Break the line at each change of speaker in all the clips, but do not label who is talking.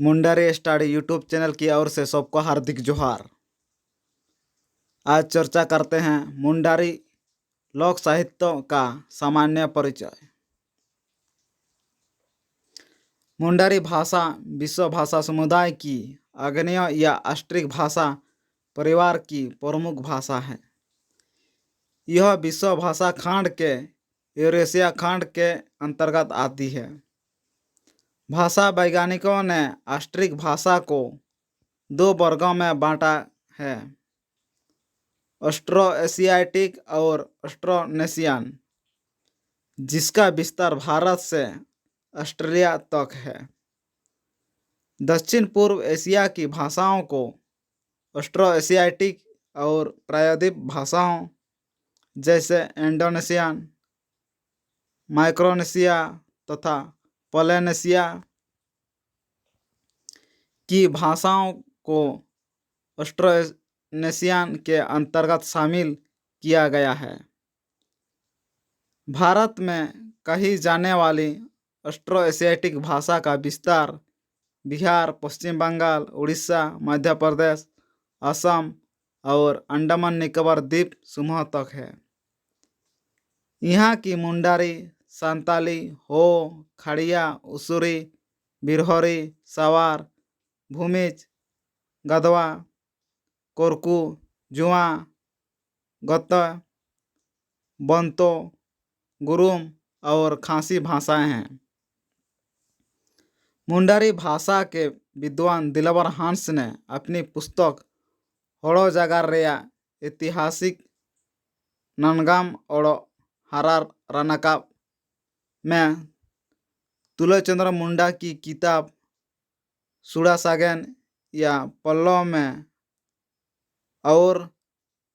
Mundari study YouTube channel की ओर से सबको हार्दिक जोहार। आज चर्चा करते हैं मुंडारी लोक साहित्य का सामान्य परिचय। मुंडारी भाषा विश्व भाषा समुदाय की आग्नेय या ऑस्ट्रिक भाषा परिवार की प्रमुख भाषा है। यह विश्व भाषा खंड के यूरेशिया खंड के अंतर्गत आती है। भाषा वैज्ञानिकों ने ऑस्ट्रिक भाषा को दो वर्गों में बांटा है, ऑस्ट्रो एशियाटिक और ऑस्ट्रोनेशियन, जिसका विस्तार भारत से ऑस्ट्रेलिया तक है। दक्षिण पूर्व एशिया की भाषाओं को ऑस्ट्रो एशियाटिक और प्रायद्वीप भाषाओं जैसे इंडोनेशियन, माइक्रोनेशिया तथा पोलिनेशिया की भाषाओं को ऑस्ट्रोनेशियन के अंतर्गत शामिल किया गया है। भारत में कही जाने वाली ऑस्ट्रो एशियाटिक भाषा का विस्तार बिहार, पश्चिम बंगाल, उड़ीसा, मध्य प्रदेश, असम और अंडमान निकोबार द्वीप समूह तक है। यहाँ की मुंडारी, संताली, हो, खड़िया, उसूरी, बिरहोरी, सवार, भूमिज, गधवा, कोरकू, जुआ, गत्त, बंतो, गुरुम और खासी भाषाएं हैं। मुंडारी भाषा के विद्वान दिलवर हंस ने अपनी पुस्तक होड़ो जागार रेया ऐतिहासिक ननगाम और हरार रनाका में तुलचंद्र मुंडा की किताब सुड़ा सागेन या पल्लव में और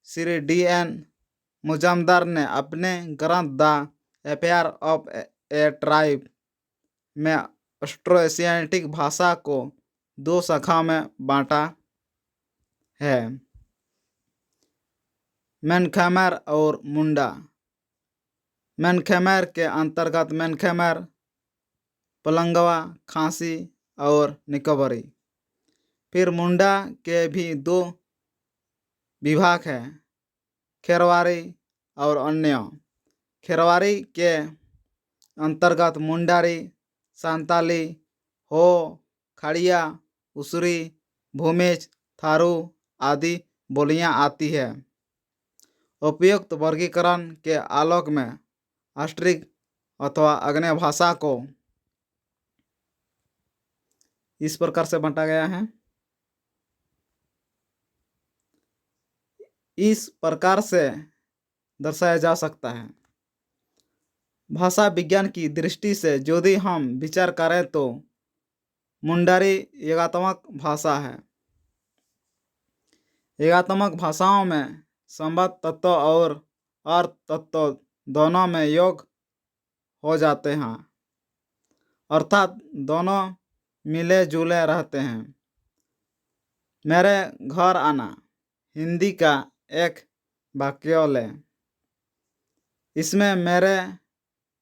श्री D.N. मुजमदार ने अपने ग्रंथ the affair of A tribe में ऑस्ट्रो एशियाटिक भाषा को दो शाखा में बांटा है, मैनखैमर और मुंडा। मैनखैमर के अंतर्गत मैनखैमर, पलंगवा, खासी और निकोबारी। फिर मुंडा के भी दो विभाग हैं, खेरवारी और अन्य। खेरवारी के अंतर्गत मुंडारी, संताली, हो, खड़िया, उसूरी, भूमिज, थारू आदि बोलियां आती है। उपयुक्त वर्गीकरण के आलोक में ऑस्ट्रिक अथवा आग्नेय भाषा को इस प्रकार से बांटा गया है। इस प्रकार से दर्शाया जा सकता है। भाषा विज्ञान की दृष्टि से यदि हम विचार करें तो मुंडारी योगात्मक भाषा है। योगात्मक भाषाओं में संबद्ध तत्व और अर्थ तत्व दोनों में योग हो जाते हैं, अर्थात दोनों मिले जुले रहते हैं। मेरे घर आना हिंदी का एक वाक्य लें। इसमें मेरे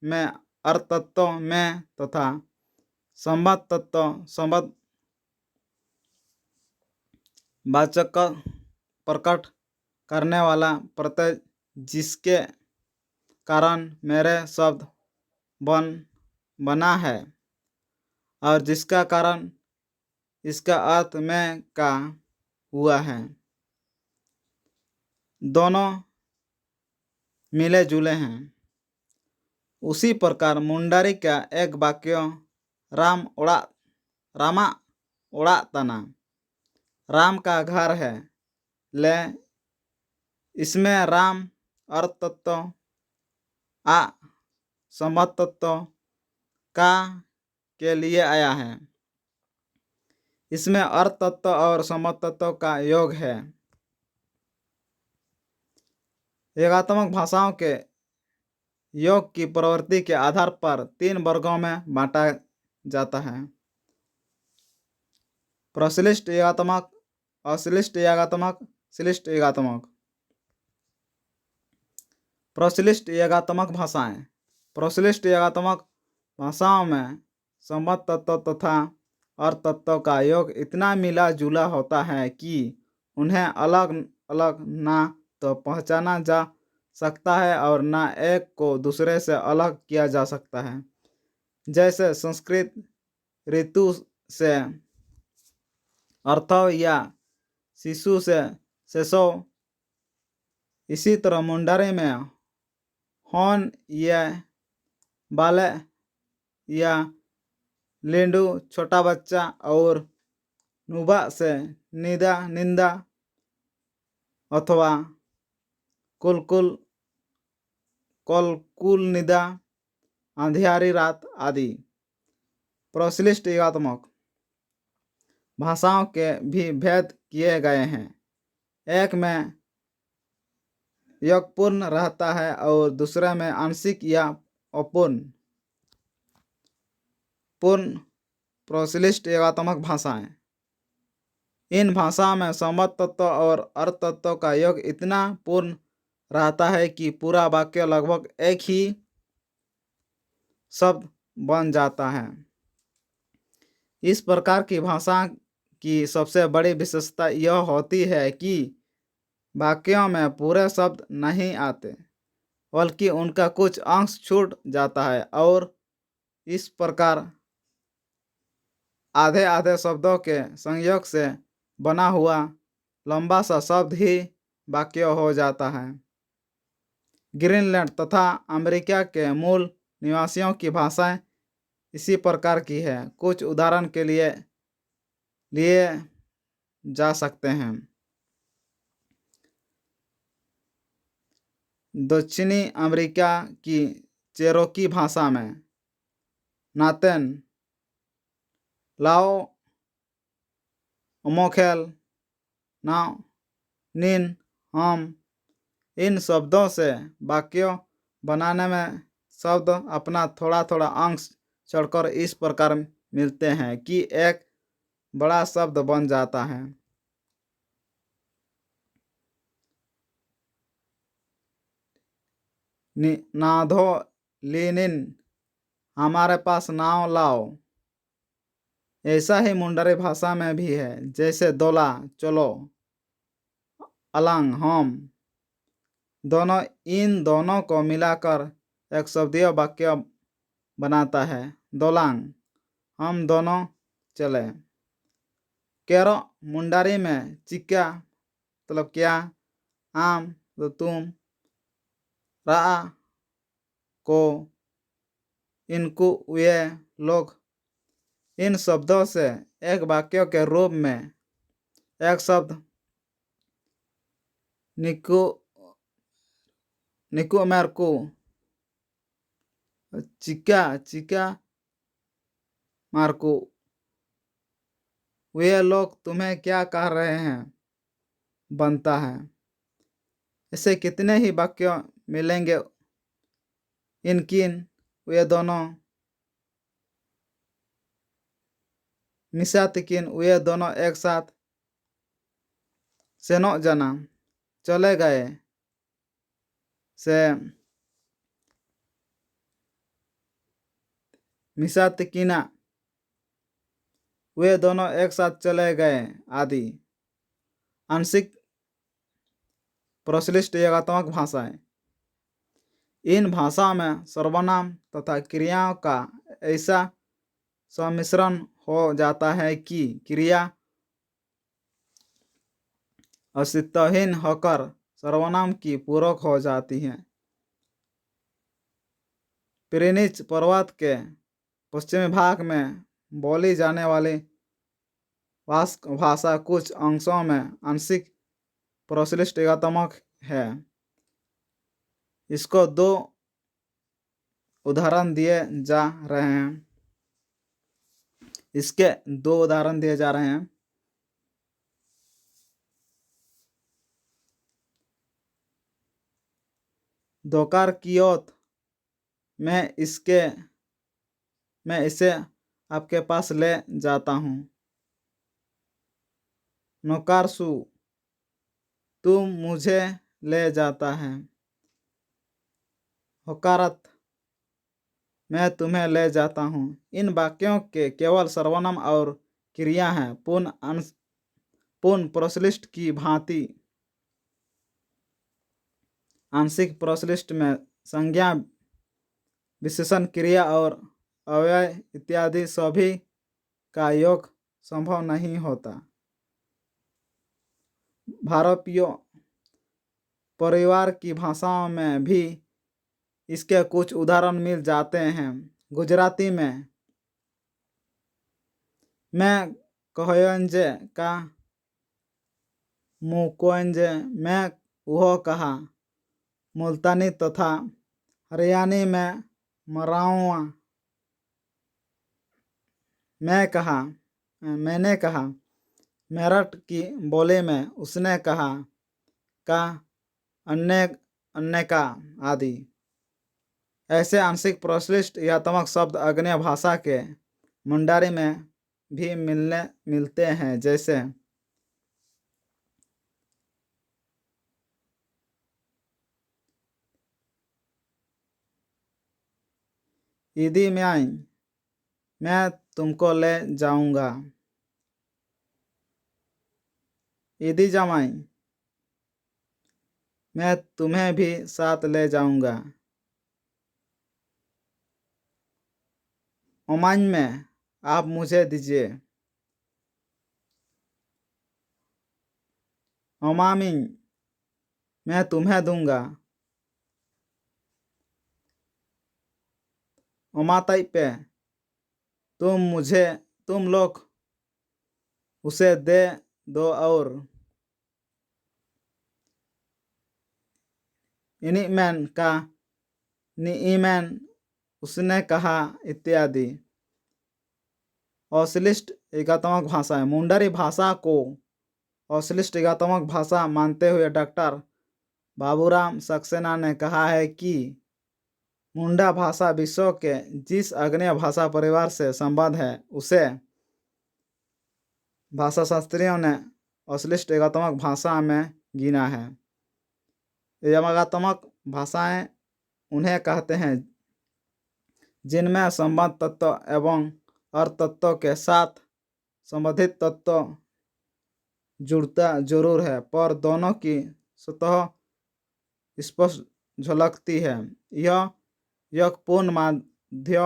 में अर्थ तत्व में तथा संबद्ध तत्व संबद्ध वाचक प्रकट करने वाला प्रत्यय, जिसके कारण मेरे शब्द बना है और जिसका कारण इसका अर्थ में का हुआ है, दोनों मिले जुले हैं। उसी प्रकार मुंडारी का एक वाक्य रामा उड़ा तना, राम का घर है, ले इसमें राम अर्थ तत्व, आ संबद्ध तत्व का के लिए आया है। इसमें अर्थ तत्व और संबद्ध तत्व का योग है। योगात्मक भाषाओं के योग की प्रवृत्ति के आधार पर तीन वर्गों में बांटा जाता है, प्रश्लिष्ट योगात्मक, अश्लिष्ट योगात्मक, श्लिष्ट योगात्मक। प्रश्लिष्ट योगात्मक भाषाएं। प्रश्लिष्ट योगात्मक भाषाओं में संबद्ध तत्व तथा और तत्वों का योग इतना मिला जुला होता है कि उन्हें अलग अलग ना तो पहचाना जा सकता है और ना एक को दूसरे से अलग किया जा सकता है। जैसे संस्कृत ऋतु से अर्थव या शिशु से शेषव, इसी तरह मुंडारी में हॉन या बाले या लेंडू छोटा बच्चा और नुबा से निदा निंदा अथवा कुलकुल कलकुल निदा अंधियारी रात आदि। प्रश्लिष्ट योगात्मक भाषाओं के भी भेद किए गए हैं। एक में यज्ञपूर्ण रहता है और दूसरे में आंशिक या अपूर्ण। पूर्ण प्रश्लिष्ट योगात्मक भाषाएं। इन भाषाओं में संबद्ध तत्व और अर्थ तत्व का योग इतना पूर्ण रहता है कि पूरा वाक्य लगभग एक ही शब्द बन जाता है। इस प्रकार की भाषा की सबसे बड़ी विशेषता यह होती है कि वाक्यों में पूरे शब्द नहीं आते, बल्कि उनका कुछ अंश छूट जाता है और इस प्रकार आधे आधे शब्दों के संयोग से बना हुआ लंबा सा शब्द ही वाक्य हो जाता है। ग्रीनलैंड तथा अमेरिका के मूल निवासियों की भाषाएं इसी प्रकार की है। कुछ उदाहरण के लिए जा सकते हैं। दक्षिणी अमेरिका की चेरोकी भाषा में नातेन, लाओ, अमोखेल, नाव, निन, हम, इन शब्दों से वाक्य बनाने में शब्द अपना थोड़ा थोड़ा अंश छोड़कर इस प्रकार मिलते हैं कि एक बड़ा शब्द बन जाता है। नाधो लिनिन, हमारे पास नाव लाओ। ऐसा ही मुंडरी भाषा में भी है, जैसे दोला, चलो, अलंग, हम। दोनों इन दोनों को मिलाकर एक शब्दीय वाक्य बनाता है। दोलांग, हम दोनों चले। केरो मुंडारी में चिक्का मतलब क्या, आम तो तुम, रा को, इनको ये लोग। इन शब्दों से एक वाक्य के रूप में एक शब्द निको निको मेरको, चिक्का चिक्का मार्को, वे लोग तुम्हें क्या कह रहे हैं बनता है। ऐसे कितने ही वाक्य मिलेंगे। इनकिन वे दोनों, मिसातिकिन वे दोनों एक साथ, सेनो जना चले गए, से मिसातिकिना वे दोनों एक साथ चले गए आदि। आंशिक प्रश्लिष्ट योगात्मक भाषाएं। इन भाषाओं में सर्वनाम तथा क्रियाओं का ऐसा सम्मिश्रण हो जाता है कि क्रिया अस्तित्वहीन होकर सर्वनाम की पूरक हो जाती है। पिरेनीज पर्वत के पश्चिमी भाग में बोली जाने वाली बास्क भाषा कुछ अंशों में आंशिक प्रश्लिष्ट योगात्मक है। इसको दो उदाहरण दिए जा रहे हैं। इसके दो उदाहरण दिए जा रहे हैं। दोकार कियोत, मैं इसे आपके पास ले जाता हूँ। नोकारसु, तुम मुझे ले जाता है। होकारत, मैं तुम्हें ले जाता हूँ। इन वाक्यों के केवल सर्वनाम और क्रिया हैं। पूर्ण प्रश्लिष्ट की भांति आंशिक प्रश्लिष्ट में संज्ञा, विशेषण, क्रिया और अव्यय इत्यादि सभी का योग संभव नहीं होता। भारतीय परिवार की भाषाओं में भी इसके कुछ उदाहरण मिल जाते हैं। गुजराती में मैं कहोंजे का मुकोंजे, मैं वह कहा, मुल्तानी तथा हरियाणी में मराऊआ, मैंने कहा, मेरठ की बोली में उसने कहा का, अन्य अन्य का आदि। ऐसे आंशिक प्रश्लिष्ट यातमक शब्द आग्नेय भाषा के मुंडारी में भी मिलते हैं, जैसे ईदी में आई, मैं तुमको ले जाऊंगा। ईदी जमाई, मैं तुम्हें भी साथ ले जाऊंगा। ओमान में, आप मुझे दीजिए। ओमामी, मैं तुम्हें दूंगा। ओमाताई पे, तुम लोग उसे दे दो। और इनिमैन का नीमैन, उसने कहा, इत्यादि। अश्लिष्ट एकात्मक भाषा है। मुंडारी भाषा को अश्लिष्ट एकात्मक भाषा मानते हुए डॉक्टर बाबूराम सक्सेना ने कहा है कि मुंडा भाषा विश्व के जिस आग्नेय भाषा परिवार से संबद्ध है उसे भाषा शास्त्रियों ने अश्लिष्ट एकात्मक भाषा में गिना है। एकात्मक भाषाएं उन्हें कहते हैं जिनमें संबद्ध तत्व एवं अर्थ तत्व के साथ संबंधित तत्व जुड़ता जरूर है, पर दोनों की सतह स्पष्ट झलकती है। यह एक पूर्ण, माध्य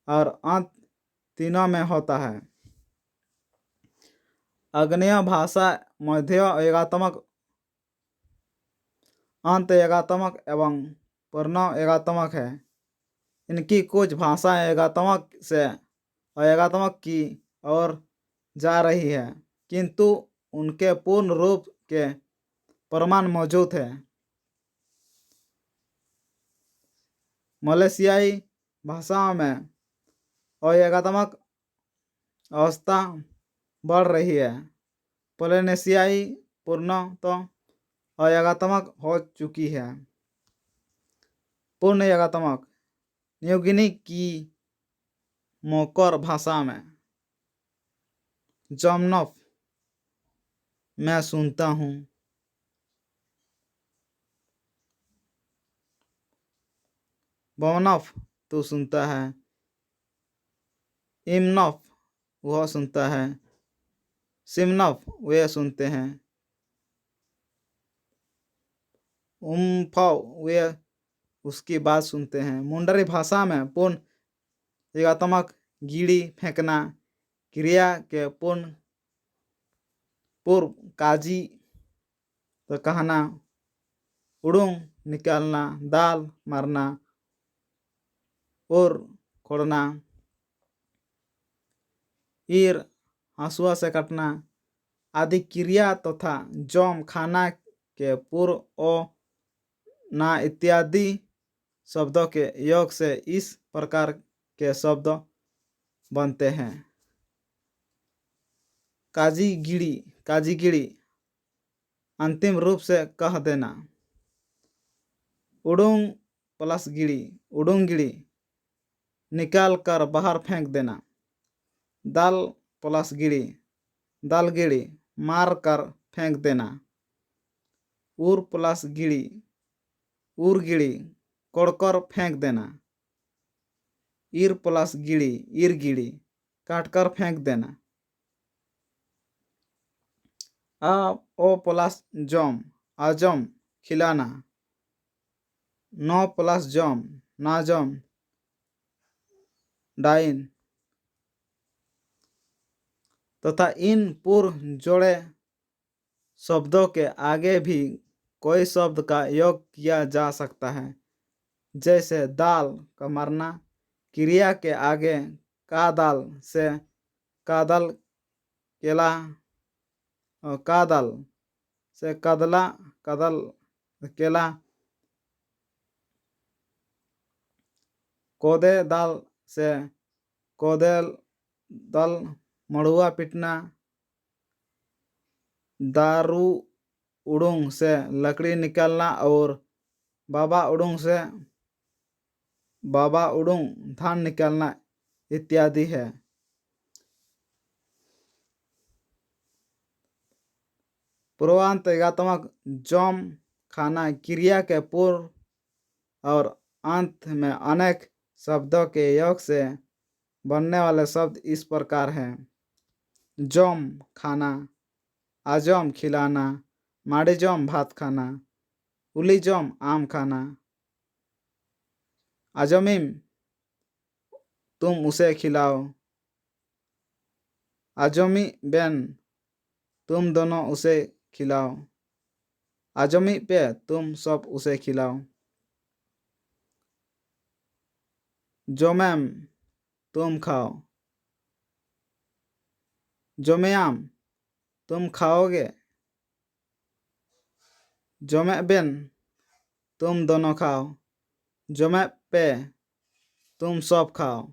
और अंत तीनों में होता है। आग्नेय भाषा मध्य एकात्मक, अंत एकात्मक एवं प्रणव एकात्मक है। इनकी कुछ भाषाएं एकात्मक से अएकात्मक की ओर जा रही है, किंतु उनके पूर्ण रूप के प्रमाण मौजूद है। मलेशियाई भाषाओं में अएकात्मक अवस्था बढ़ रही है। पोलिनेशियाई पूर्णतः अएकात्मक हो चुकी है। पूर्ण एकात्मक न्यू गिनी की मोकर भाषा में जमनफ, मैं सुनता हूँ। बमनफ, तू सुनता है। इमनफ, वह सुनता है। सिमनफ, वे सुनते हैं। उम्फव, वे उसकी बात सुनते हैं। मुंडरी भाषा में पूर्ण एकात्मक गीड़ी फेंकना क्रिया के पूर्व काजी तो कहना, उड़ूंग निकालना, दाल मारना और खोड़ना, ईर हंसुआ से काटना आदि क्रिया तथा जम खाना के पूर्व ओ ना इत्यादि शब्दों के योग से इस प्रकार के शब्द बनते हैं। काजीगिड़ी अंतिम रूप से कह देना। उड़ूंग प्लस गिड़ी, उड़ूंगिड़ी निकाल कर बाहर फेंक देना। दाल प्लस गिड़ी, दालगिड़ी मार कर फेंक देना। उर प्लस गिड़ी, उरगिड़ी कोड़कर फेंक देना। ईर प्लस गिड़ी, ईरगिड़ी काट कर फेंक देना। आ ओ प्लस जम आजम खिलाना। नो प्लस जम नाजम डाइन तथा इन पूर्व जोड़े शब्दों के आगे भी कोई शब्द का योग किया जा सकता है, जैसे दाल का मरना। क्रिया के आगे का दाल से कादल केला और कादल से कदला कदल केला। कोदे दाल से कोदेल दल मड़ुआ पिटना। दारू उड़ूंग से लकड़ी निकालना और बाबा उड़ूंग से बाबा उड़ूंग धान निकालना इत्यादि है। पूर्वांतरात्मक जम खाना क्रिया के पूर्व और अंत में अनेक शब्दों के योग से बनने वाले शब्द इस प्रकार हैं: जम खाना, आजम खिलाना, माड़ी जम भात खाना, उली जम आम खाना, आजमीम तुम उसे खिलाओ, आजमी बेन तुम दोनों उसे खिलाओ, आजमी पे तुम सब उसे खिलाओ, जोमैम तुम खाओ, जोमयाम तुम खाओगे, जोमे बेन तुम दोनों खाओ, जोमे पे तुम सब खाओ,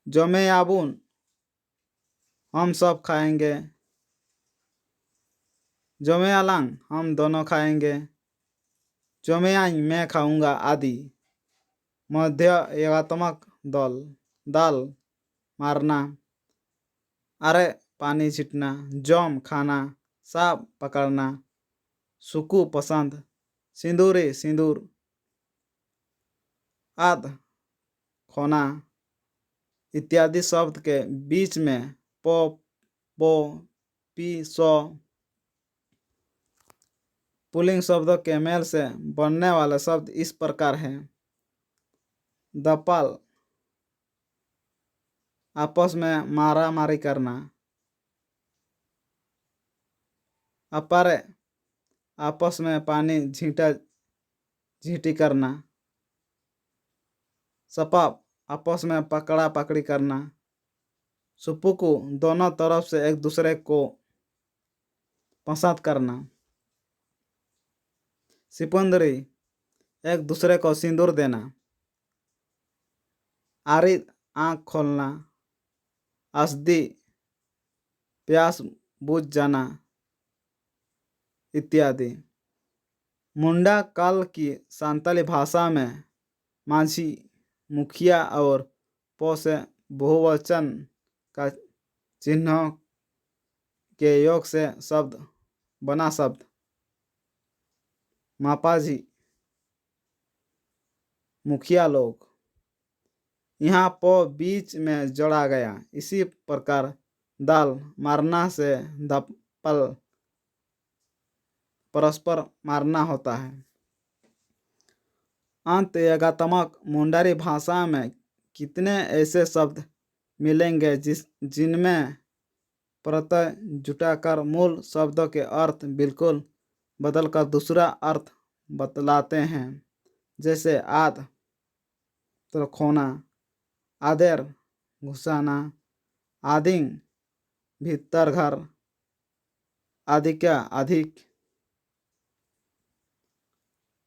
जोमे याबुन हम सब खाएंगे, जोमे अलांग हम दोनों खाएंगे, जोमे आई मैं खाऊंगा आदि। मध्य एगात्मक दल दाल मारना, अरे पानी छिटना, जम खाना, सांप पकड़ना, सुकू पसंद, सिंदूरी सिंदूर, आद खोना इत्यादि शब्द के बीच में पो पो पी सो पुल्लिंग शब्दों के मेल से बनने वाले शब्द इस प्रकार हैं: दपाल आपस में मारा मारी करना, अपारे आपस में पानी झींटा झींटी करना, सपाप आपस में पकड़ा पकड़ी करना, सुपुकु दोनों तरफ से एक दूसरे को पसंद करना, सिपुंदरी एक दूसरे को सिंदूर देना, आरिद आँख खोलना, असदी प्यास बुझ जाना इत्यादि। मुंडा काल की सांताली भाषा में माझी मुखिया और पो से बहुवचन का चिन्ह के योग से शब्द बना शब्द मापाजी मुखिया लोग, यहाँ पो बीच में जोड़ा गया। इसी प्रकार दाल मारना से दपल परस्पर मारना होता है। अंत यगात्मक मुंडारी भाषा में कितने ऐसे शब्द मिलेंगे जिनमें प्रत्यय जुटाकर मूल शब्दों के अर्थ बिल्कुल बदलकर दूसरा अर्थ बतलाते हैं, जैसे आद तो खोना, आदेर घुसाना, आदिंग भीतर घर, आदिक्य अधिक,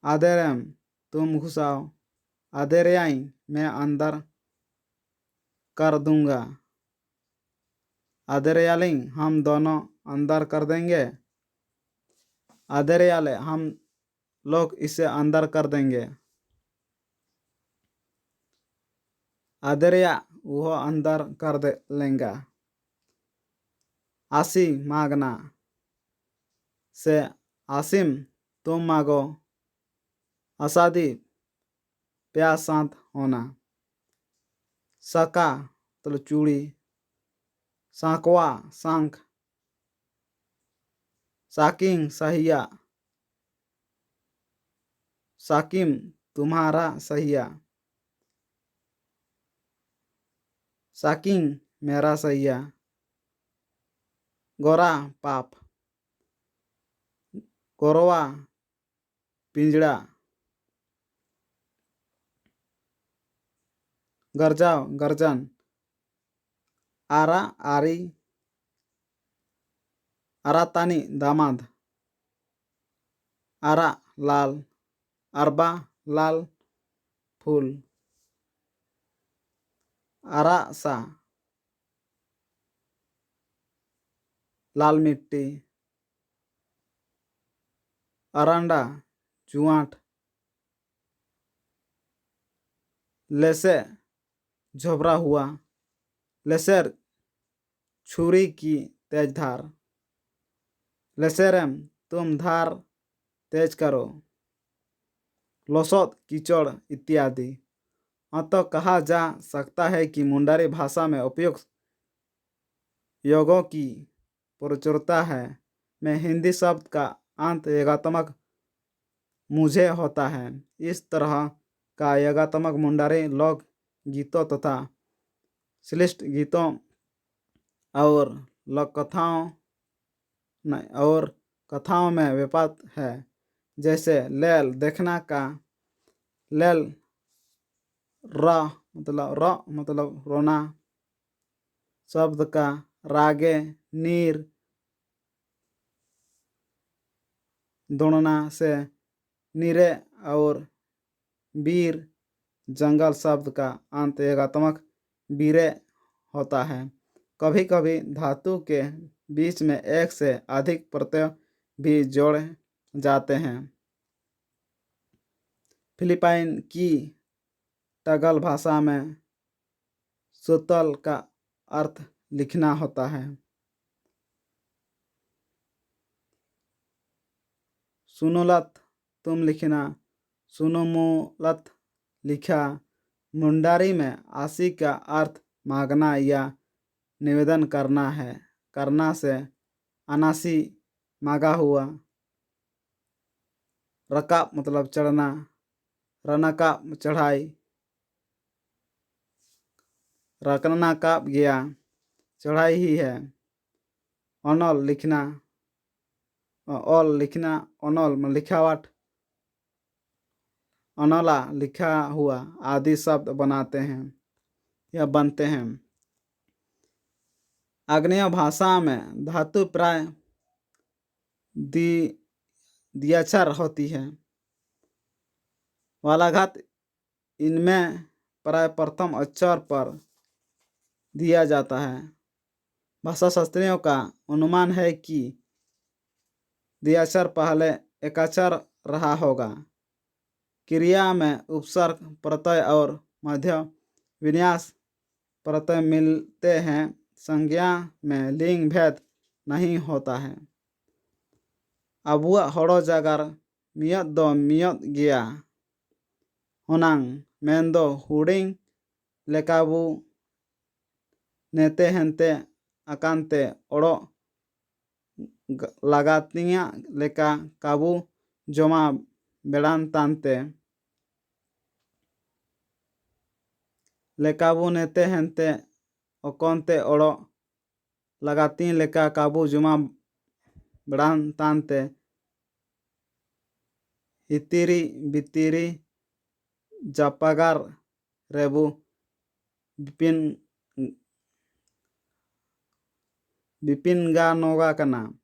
आदेरम तुम घुसाओ, आदेरयाई मैं अंदर कर दूंगा, आदेरयालिंग हम दोनों अंदर कर देंगे, आदेरयाले हम लोग इसे अंदर कर देंगे, आदेरया वह अंदर कर दे लेंगा। आसी मांगना से आसिम तुम मांगो, असादी प्यास शांत होना, सका मतलब चूड़ी, सांकवा सांख, साकिंग सहिया, साकिम तुम्हारा सहिया, साकिंग मेरा सहिया, गोरा पाप, गोरवा पिंजड़ा, गरजाव गर्जन, आरा आरी, आरातानी दामाद, आरा लाल, अरबा लाल फूल, आरा सा लाल मिट्टी, अरांडा जुआट, लेसे झोबरा हुआ, लेसर छुरी की तेज धार, लेसेरम तुम धार तेज करो, लोसोत कीचड़ इत्यादि। अतः कहा जा सकता है कि मुंडारी भाषा में उपयुक्त योगों की प्रचुरता है में हिंदी शब्द का अंत यगात्मक मुझे होता है। इस तरह का यगात्मक मुंडारी लोक गीतों तथा श्लिष्ट गीतों और लोक कथाओं और कथाओं में व्यापक है। जैसे लेल देखना का, लेल मतलब रोना शब्द का, रागे नीर दौड़ना से नीरे और वीर जंगल शब्द का अंत एकात्मक वीरे होता है। कभी कभी धातु के बीच में एक से अधिक प्रत्यय भी जोड़े जाते हैं। फिलिपाइन की टगल भाषा में सुतल का अर्थ लिखना होता है। सुनोलत तुम लिखना, सुनोमुलत लिखा। मुंडारी में आशी का अर्थ मांगना या निवेदन करना है। करना से अनासी मांगा हुआ। रकाब मतलब चढ़ना, रनका चढ़ाई, रकना का गया चढ़ाई ही है। अनल लिखना, ऑल लिखना, अनल में लिखावट, अनला लिखा हुआ आदि शब्द बनाते हैं या बनते हैं। आग्नेय भाषा में धातु प्राय दियाक्षर होती है। वालाघात इनमें प्राय प्रथम अक्षर पर दिया जाता है। भाषा शास्त्रियों का अनुमान है कि दियाक्षर पहले एकाक्षर रहा होगा। क्रिया में उपसर्ग प्रत्यय और मध्य विन्यास प्रत्यय मिलते हैं। संज्ञा में लिंग भेद नहीं होता है। अबुआ हड़ो जागर मियत दो मियत गया होनांग मेंदो हुडिंग लेकाबू नेते हेंते अकांते ओड़ो लगातिया लेका काबू जमा बेड़ान तानते लेकाबू नेते हेंते ओकोंते ओड़ो लगाती लेका काबू जुमा बेड़ान तानते हितिरी बितिरी जापागार रेबू बिपिनगानोगा का नाम।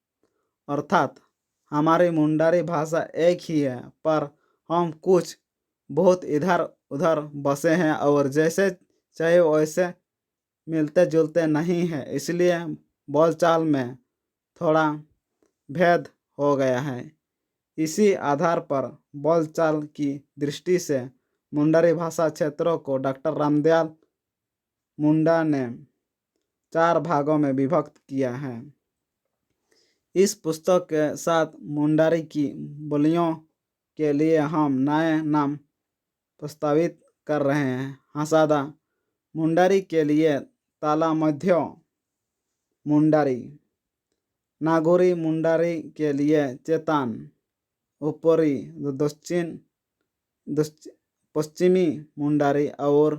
अर्थात हमारी मुंडारी भाषा एक ही है, पर हम कुछ बहुत इधर उधर बसे हैं और जैसे चाहे वैसे मिलते जुलते नहीं हैं। इसलिए बोलचाल में थोड़ा भेद हो गया है। इसी आधार पर बोलचाल की दृष्टि से मुंडारी भाषा क्षेत्रों को डॉक्टर रामदयाल मुंडा ने 4 भागों में विभक्त किया है। इस पुस्तक के साथ मुंडारी की बोलियों के लिए हम नए नाम प्रस्तावित कर रहे हैं। हंसादा, मुंडारी के लिए ताला मध्य मुंडारी, नागोरी मुंडारी के लिए चेतान ऊपरी पश्चिमी मुंडारी और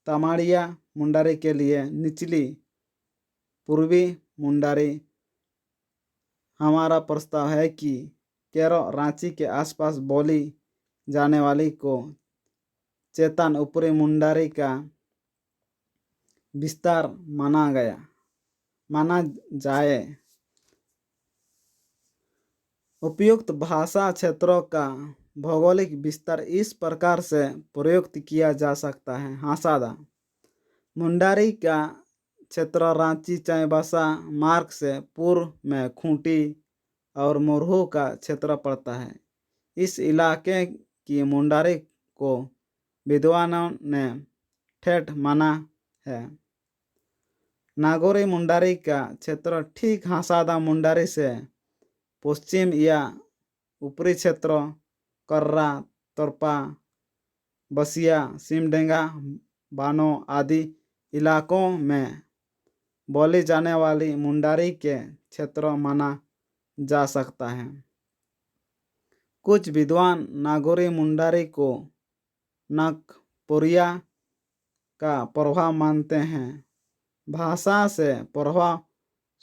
तमाड़िया मुंडारी के लिए निचली पूर्वी मुंडारी। हमारा प्रस्ताव है कि केरो रांची के आसपास बोली जाने वाली को चेतन ऊपरी मुंडारी का विस्तार माना जाए। उपयुक्त भाषा क्षेत्रों का भौगोलिक विस्तार इस प्रकार से प्रयुक्त किया जा सकता है। हासादा मुंडारी का क्षेत्र रांची चाईबासा मार्ग से पूर्व में खूंटी और मोरहू का क्षेत्र पड़ता है। इस इलाके की मुंडारी को विद्वानों ने ठेठ माना है। नागोरी मुंडारी का क्षेत्र ठीक हासादा मुंडारी से पश्चिम या ऊपरी क्षेत्र कर्रा, तोरपा, बसिया, सिमडेगा, बानो आदि इलाकों में बोली जाने वाली मुंडारी के क्षेत्र माना जा सकता है। कुछ विद्वान नागोरी मुंडारी को नागपुरिया का प्रभाव मानते हैं। भाषा से प्रभाव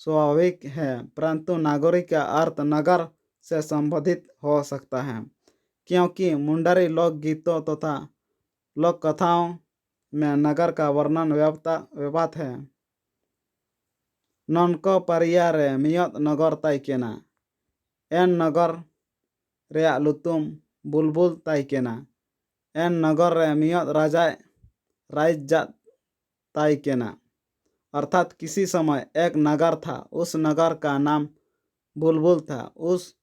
स्वाभाविक है, परंतु नागोरी का अर्थ नगर से संबंधित हो सकता है, क्योंकि मुंडारी लोकगीतों तथा लोक कथाओं में नगर का वर्णन व्यापक है। ननको परिया रे मियत नगर ताइकेना, एन नगर रे लुतुम बुलबुल ताइकेना, एन नगर रे मियत राइजा ताइकेना, अर्थात किसी समय एक नगर था, उस नगर का नाम बुलबुल था, उस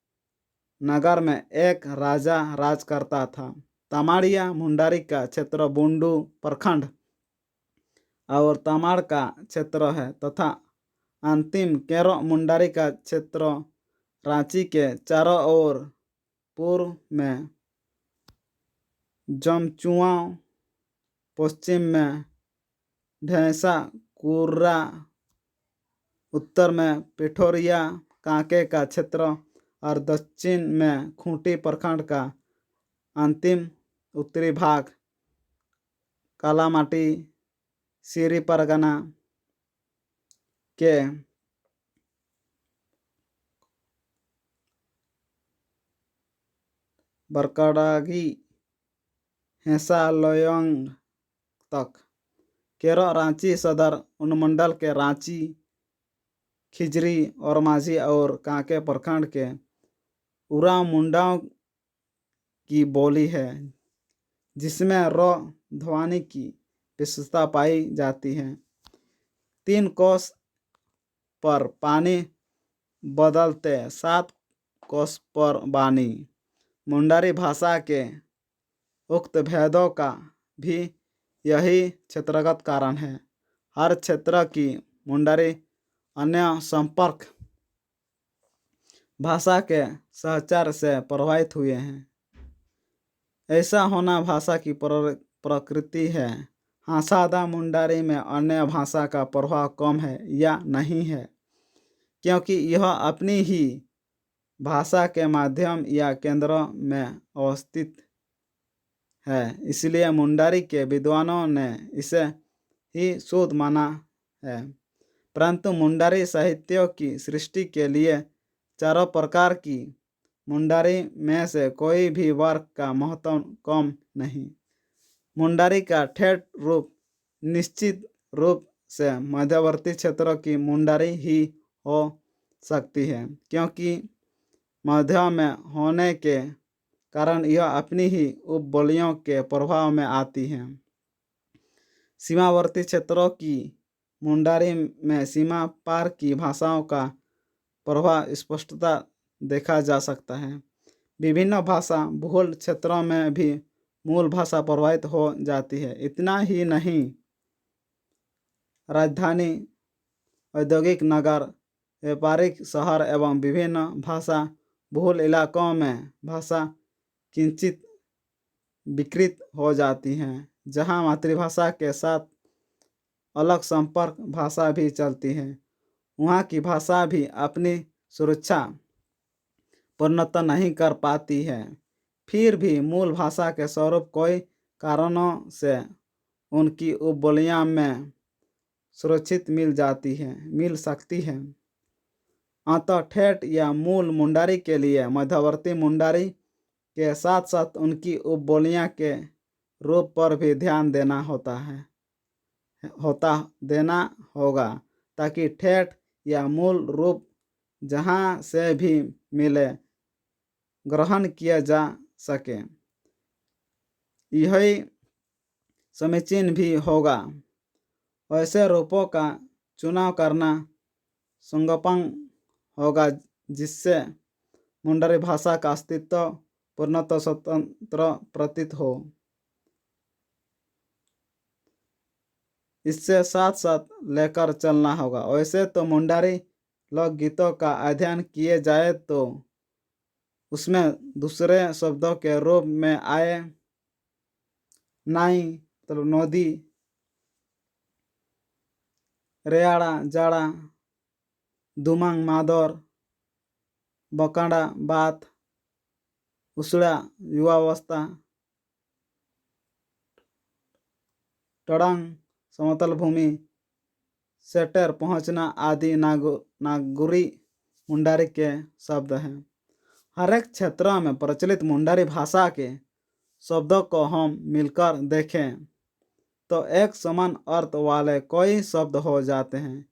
नगर में एक राजा राज करता था। तमाड़िया मुंडारी का क्षेत्र बुंडू प्रखंड और तमाड़ का क्षेत्र है तथा अंतिम केरो मुंडारी का क्षेत्र रांची के चारों ओर पूर्व में जमचुआ, पश्चिम में ढेंसा कुर्रा, उत्तर में पिठोरिया कांके का क्षेत्र और दक्षिण में खूंटी प्रखंड का अंतिम उत्तरी भाग कालामाटी सिरी परगना के बरकड़ागी हेसा लोयंग तक। केरो रांची सदर अनुमंडल के रांची, खिजरी और माझी और कांके प्रखंड के उरा मुंडाओं की बोली है, जिसमें रो ध्वनि की विशेषता पाई जाती है। 3 कोस पर पानी बदलते 7 कोस पर बानी। मुंडारी भाषा के उक्त भेदों का भी यही क्षेत्रगत कारण है। हर क्षेत्र की मुंडारी अन्य संपर्क भाषा के सहचर से प्रभावित हुए हैं। ऐसा होना भाषा की प्रकृति है। हासादा मुंडारी में अन्य भाषा का प्रभाव कम है या नहीं है, क्योंकि यह अपनी ही भाषा के माध्यम या केंद्रों में अवस्थित है। इसलिए मुंडारी के विद्वानों ने इसे ही शुद्ध माना है। परंतु मुंडारी साहित्यों की सृष्टि के लिए चारों प्रकार की मुंडारी में से कोई भी वर्ग का महत्व कम नहीं। मुंडारी का ठेठ रूप निश्चित रूप से मध्यवर्ती क्षेत्रों की मुंडारी ही हो सकती है, क्योंकि मध्य में होने के कारण यह अपनी ही उपबोलियों के प्रभाव में आती है। सीमावर्ती क्षेत्रों की मुंडारी में सीमा पार की भाषाओं का प्रभाव स्पष्टता देखा जा सकता है। विभिन्न भाषा बहुल क्षेत्रों में भी मूल भाषा प्रभावित हो जाती है। इतना ही नहीं, राजधानी, औद्योगिक नगर, व्यापारिक शहर एवं विभिन्न भाषा बहुल इलाकों में भाषा किंचित विकृत हो जाती हैं, जहाँ मातृभाषा के साथ अलग संपर्क भाषा भी चलती है। वहाँ की भाषा भी अपनी सुरक्षा पूर्णतः नहीं कर पाती है। फिर भी मूल भाषा के स्वरूप कई कारणों से उनकी उपबोलियाँ में सुरक्षित मिल सकती है। अतः ठेठ या मूल मुंडारी के लिए मध्यवर्ती मुंडारी के साथ साथ उनकी उपबोलियाँ के रूप पर भी ध्यान देना होगा, ताकि ठेठ या मूल रूप जहाँ से भी मिले ग्रहण किया जा सके। यही समीचीन भी होगा। ऐसे रूपों का चुनाव करना संगोपन होगा जिससे मुंडारी भाषा का अस्तित्व पूर्णतः स्वतंत्र प्रतीत हो। इससे साथ साथ लेकर चलना होगा। वैसे तो मुंडारी लोकगीतों का अध्ययन किए जाए तो उसमें दूसरे शब्दों के रूप में आए नाई मतलब नदी, रेयाड़ा जाड़ा, दुमांग मादौर, बकाड़ा बात, उसड़ा युवावस्था, टड़ंग समतल भूमि, सेटर पहुंचना आदि नागुरी मुंडारी के शब्द हैं। हर एक क्षेत्र में प्रचलित मुंडारी भाषा के शब्दों को हम मिलकर देखें तो एक समान अर्थ वाले कई शब्द हो जाते हैं।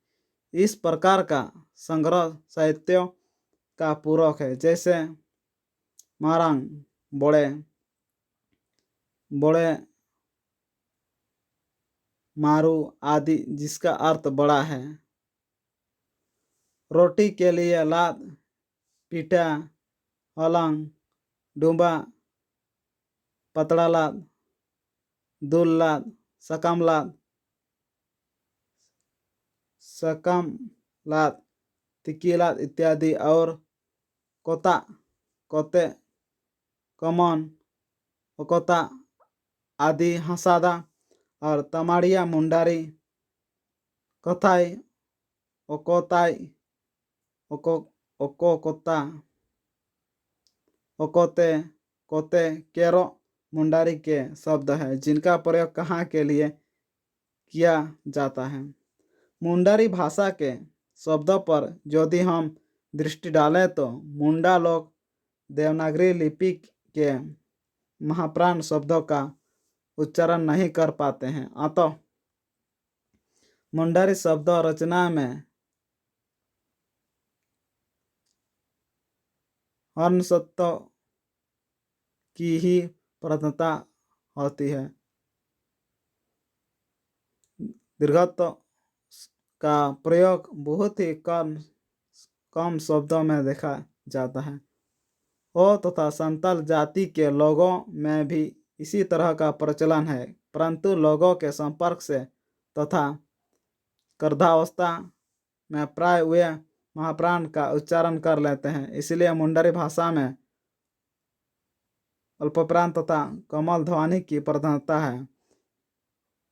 इस प्रकार का संग्रह साहित्य का पूरक है, जैसे मारंग बड़े बड़े मारू आदि, जिसका अर्थ बड़ा है। रोटी के लिए लाद, पीठा, हलंग, डूबा, पतड़ा लाद, दूल लाद, सकम लाद, तिकी लाद इत्यादि। और कोता, कोते, कमन, ओकोता आदि हंसादा और तमाड़िया मुंडारी कथाई, ओकोताई, ओकोता, ओकोते, कोते केरो मुंडारी के शब्द हैं जिनका प्रयोग कहाँ के लिए किया जाता है। मुंडारी भाषा के शब्दों पर यदि हम दृष्टि डालें तो मुंडा लोग देवनागरी लिपि के महाप्राण शब्दों का उच्चारण नहीं कर पाते हैं। अतः मुंडारी शब्द रचना में हर्षत्व की ही प्रधानता होती है। दीर्घत्व का प्रयोग बहुत ही कम शब्दों में देखा जाता है। ओ तथा संताल जाति के लोगों में भी इसी तरह का प्रचलन है, परंतु लोगों के संपर्क से तथा गर्भावस्था में प्राय वे महाप्राण का उच्चारण कर लेते हैं। इसलिए मुंडारी भाषा में अल्पप्राण तथा कमल ध्वनि की प्रधानता है।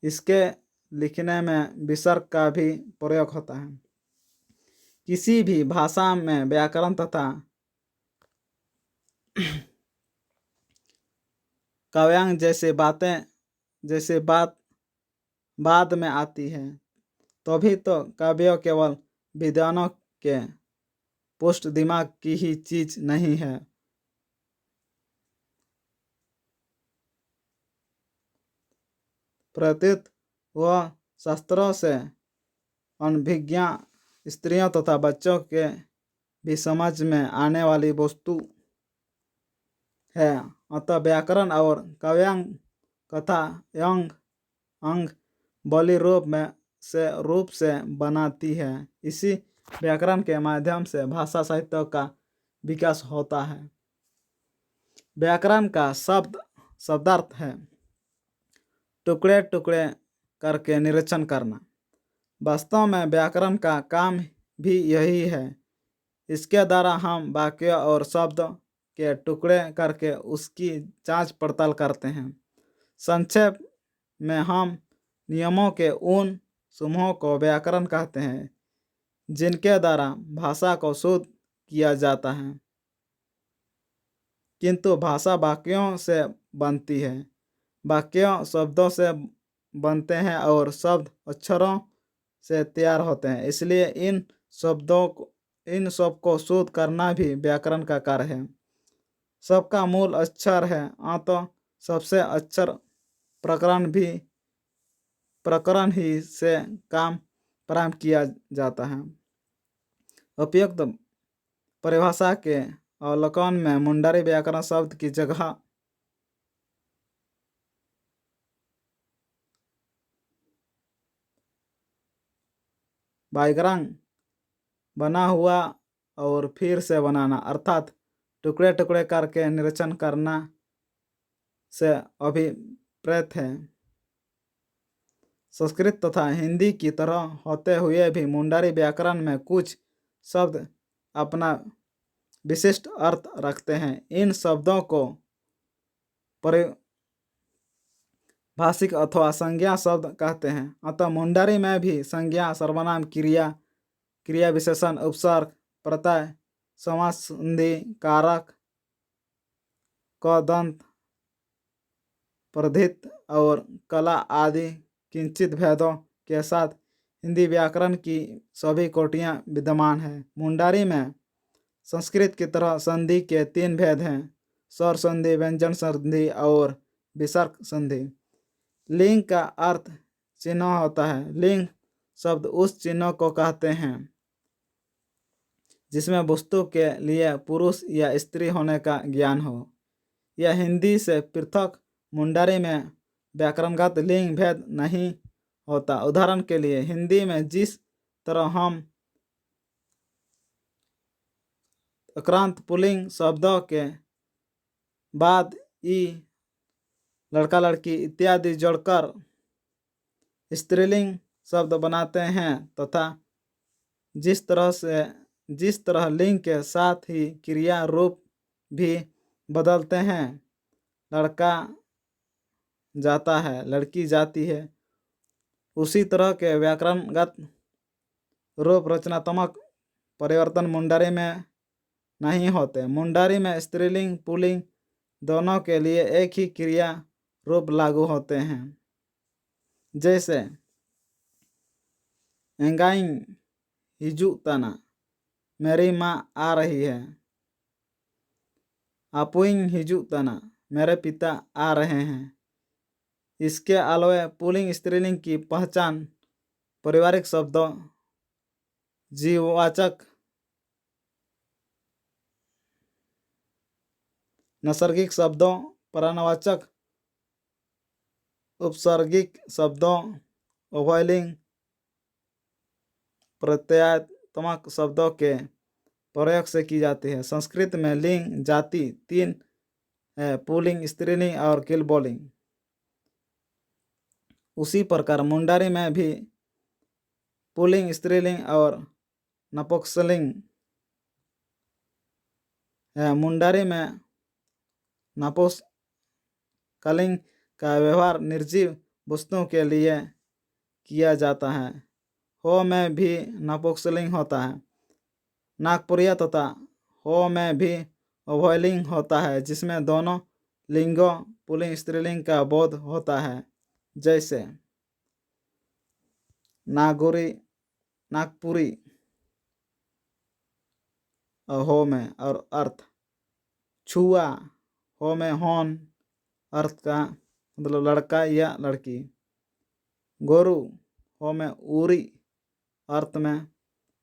इसके लिखने में विसर्ग का भी प्रयोग होता है। किसी भी भाषा में व्याकरण तथा काव्यांग जैसे बात बाद में आती है, तभी तो काव्य केवल विद्वानों के पुष्ट दिमाग की ही चीज नहीं है। प्रत्युत वह शास्त्रों से अनभिज्ञ स्त्रियों तथा बच्चों के भी समझ में आने वाली वस्तु है। अतः व्याकरण और काव्यांग कथा अंग बोली रूप से बनाती है। इसी व्याकरण के माध्यम से भाषा साहित्य का विकास होता है। व्याकरण का शब्दार्थ है टुकड़े टुकड़े करके निरीक्षण करना। वास्तव में व्याकरण का काम भी यही है। इसके द्वारा हम वाक्य और शब्द के टुकड़े करके उसकी जांच पड़ताल करते हैं। संक्षेप में हम नियमों के उन समूहों को व्याकरण कहते हैं, जिनके द्वारा भाषा को शुद्ध किया जाता है। किंतु भाषा वाक्यों से बनती है, वाक्य शब्दों से बनते हैं और शब्द अक्षरों से तैयार होते हैं। इसलिए इन सब को शुद्ध करना भी व्याकरण का कार्य है। सबका मूल अक्षर है, अतः सबसे अक्षर प्रकरण ही से काम प्रारंभ किया जाता है। उपयुक्त परिभाषा के अवलोकन में मुंडारी व्याकरण शब्द की जगह बाइग्राम बना हुआ और फिर से बनाना अर्थात टुकड़े टुकड़े करके निरीक्षण करना से अभिप्रेत है। संस्कृत तथा हिंदी की तरह होते हुए भी मुंडारी व्याकरण में कुछ शब्द अपना विशिष्ट अर्थ रखते हैं। इन शब्दों को भाषिक अथवा संज्ञा शब्द कहते हैं। अतः मुंडारी में भी संज्ञा, सर्वनाम, क्रिया विशेषण, उपसर्ग, प्रत्यय, समास संधि, कारक, कदंत, प्रधित और कला आदि किंचित भेदों के साथ हिंदी व्याकरण की सभी कोटियां विद्यमान हैं। मुंडारी में संस्कृत की तरह संधि के 3 भेद हैं: स्वर संधि, व्यंजन संधि और विसर्ग संधि। लिंग का अर्थ चिन्ह होता है। लिंग शब्द उस चिन्ह को कहते हैं जिसमें वस्तु के लिए पुरुष या स्त्री होने का ज्ञान हो। यह हिंदी से पृथक मुंडारी में व्याकरणगत लिंग भेद नहीं होता। उदाहरण के लिए हिंदी में जिस तरह हम अक्रांत पुल्लिंग शब्दों के बाद ई, लड़का लड़की इत्यादि जोड़कर स्त्रीलिंग शब्द बनाते हैं तथा जिस तरह लिंग के साथ ही क्रिया रूप भी बदलते हैं, लड़का जाता है, लड़की जाती है, उसी तरह के व्याकरणगत रूप रचनात्मक परिवर्तन मुंडारी में नहीं होते। मुंडारी में स्त्रीलिंग पुल्लिंग दोनों के लिए एक ही क्रिया रूप लागू होते हैं। जैसे एंगाइंग हिजू तना, मेरी माँ आ रही है। अपुइंग हिजू तना, मेरे पिता आ रहे हैं। इसके अलावा पुल्लिंग स्त्रीलिंग की पहचान पारिवारिक शब्दों, जीववाचक, नैसर्गिक शब्दों, परानवाचक, उपसर्गिक शब्दों, उभयलिंग, प्रत्ययात्मक शब्दों के प्रयोग से की जाती है। संस्कृत में लिंग जाति 3 है: पुल्लिंग, स्त्रीलिंग और किलबोलिंग। उसी प्रकार मुंडारी में भी पुल्लिंग, स्त्रीलिंग और नपुंसकलिंग है। मुंडारी में नपुंसकलिंग का व्यवहार निर्जीव वस्तुओं के लिए किया जाता है। हो में भी नपुंसकलिंग होता है। नागपुरिया तथा हो में भी उभयलिंग होता है, जिसमें दोनों लिंगों पुल्लिंग स्त्रीलिंग का बोध होता है। जैसे नागपुरी हो में और अर्थ, छुआ हो में होन, अर्थ का मतलब लड़का या लड़की, गोरु हो में उरी, अर्थ में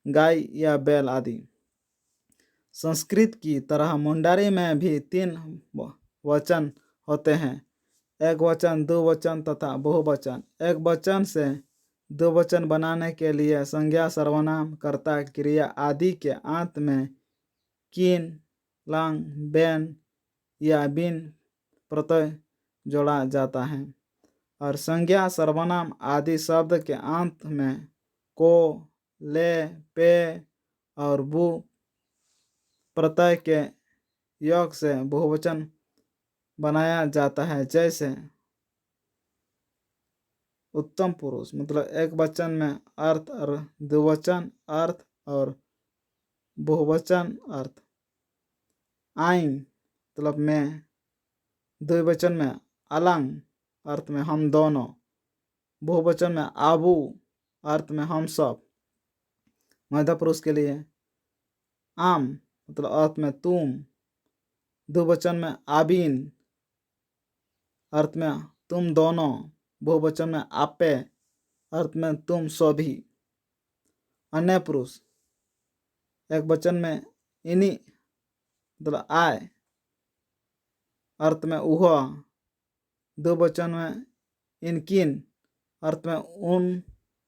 गाय या बैल आदि। संस्कृत की तरह मुंडारी में भी 3 वचन होते हैं: एक वचन, द्विवचन तथा बहुवचन। एक वचन से द्विवचन बनाने के लिए संज्ञा, सर्वनाम, कर्ता, क्रिया आदि के अंत में किन, लंग, बेन या बिन प्रत्यय जोड़ा जाता है और संज्ञा, सर्वनाम आदि शब्द के अंत में को, ले, पे और बु प्रत्यय के योग से बहुवचन बनाया जाता है। जैसे उत्तम पुरुष मतलब एक वचन में अर्थ और द्विवचन अर्थ और बहुवचन अर्थ। आइन मतलब मैं, द्विवचन में अलंग अर्थ में हम दोनों, बहुवचन में आबू अर्थ में हम सब। मध्य पुरुष के लिए आम मतलब अर्थ में तुम, द्विवचन में आबीन अर्थ में तुम दोनों, बहुवचन में आपे अर्थ में तुम सभी। अन्य पुरुष एक वचन में इन्हीं मतलब आय अर्थ में वह, द्विवचन में इनकिन अर्थ में उन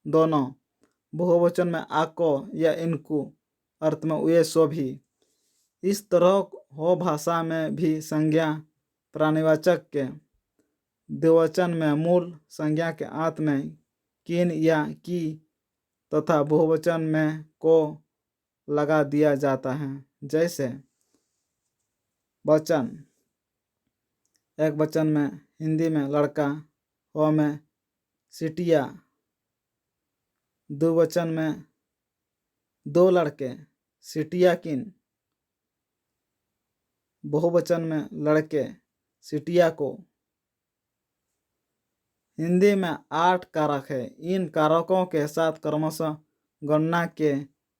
दोनों, बहुवचन में आको या इनको अर्थ में वे सभी। इस तरह हो भाषा में भी संज्ञा प्राणीवाचक के द्विवचन में मूल संज्ञा के अंत में किन या की तथा बहुवचन में को लगा दिया जाता है। जैसे वचन एक वचन में हिंदी में लड़का, हो में सिटिया, द्विवचन में दो लड़के सिटिया किन, बहुवचन में लड़के सिटिया को। हिंदी में 8 कारक है। इन कारकों के साथ क्रमशः गणना के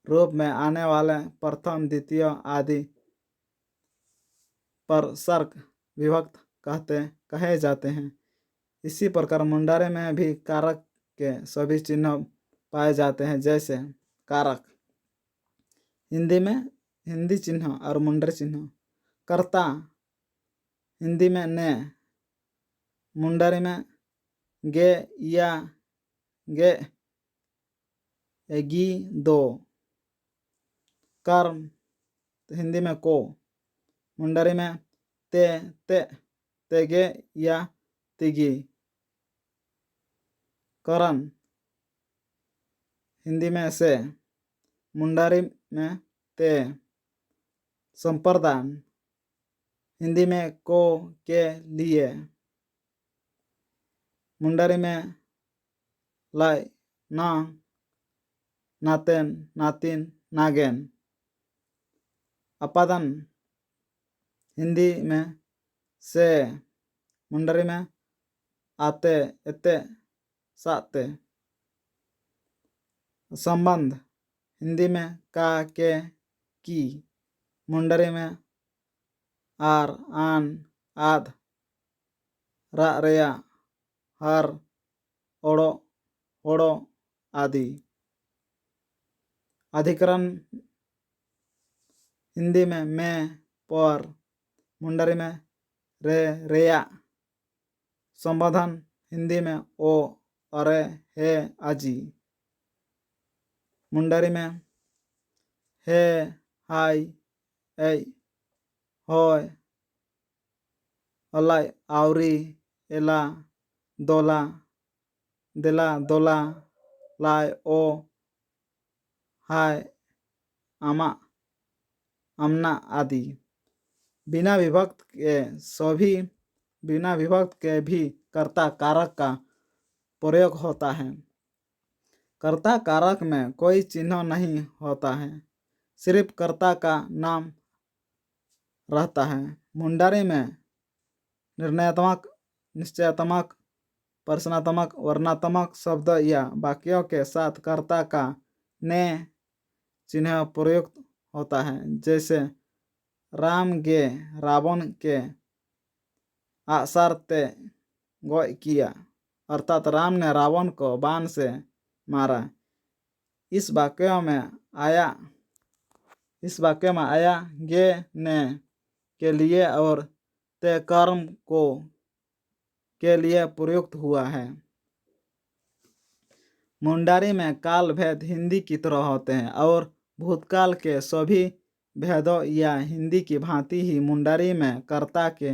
रूप में आने वाले प्रथम द्वितीय आदि पर सर्क विभक्त कहे जाते हैं। इसी प्रकार मुंडारे में भी कारक के सभी चिन्ह पाए जाते हैं। जैसे कारक हिंदी में हिंदी चिन्ह और मुंडरी चिन्ह। कर्ता हिंदी में ने, मुंडरी में गे या गे गी दो। कर्म हिंदी में को, मुंडरी में ते ते तेगे या तिगी। करण हिंदी में से, मुंडारी में ते। संप्रदान हिंदी में को के लिए, मुंडारी में लाई ना, नातेन नातिन नागेन। अपादन हिंदी में से, मुंडरी में आते एते साते। संबंध हिंदी में का के की, मुंडरी में आर आन आद रा रेया हर ओड़ो ओड़ो आदि। अधिकरण हिंदी में मैं पर, मुंडरी में रे रेया। संबोधन हिंदी में ओ अरे हे आजी, मुंडरी में हे हाय ए होय अलाई आवरी एला दोला देला दोला लाय ओ हाय आमा आमना आदि। बिना विभक्त के भी कर्ता कारक का प्रयोग होता है। कर्ता कारक में कोई चिन्ह नहीं होता है, सिर्फ कर्ता का नाम रहता है। मुंडारी में निर्णयात्मक, निश्चयात्मक, प्रश्नात्मक, वर्णनात्मक शब्द या वाक्यों के साथ कर्ता का ने चिन्ह प्रयुक्त होता है। जैसे राम गे रावण के आसार ते गोय किया, अर्थात राम ने रावण को बाण से मारा। इस वाक्य में आया गे ने के लिए और ते कर्म को के लिए प्रयुक्त हुआ है। मुंडारी में काल भेद हिंदी की तरह होते हैं और भूतकाल के सभी भेदों या हिंदी की भांति ही मुंडारी में कर्ता के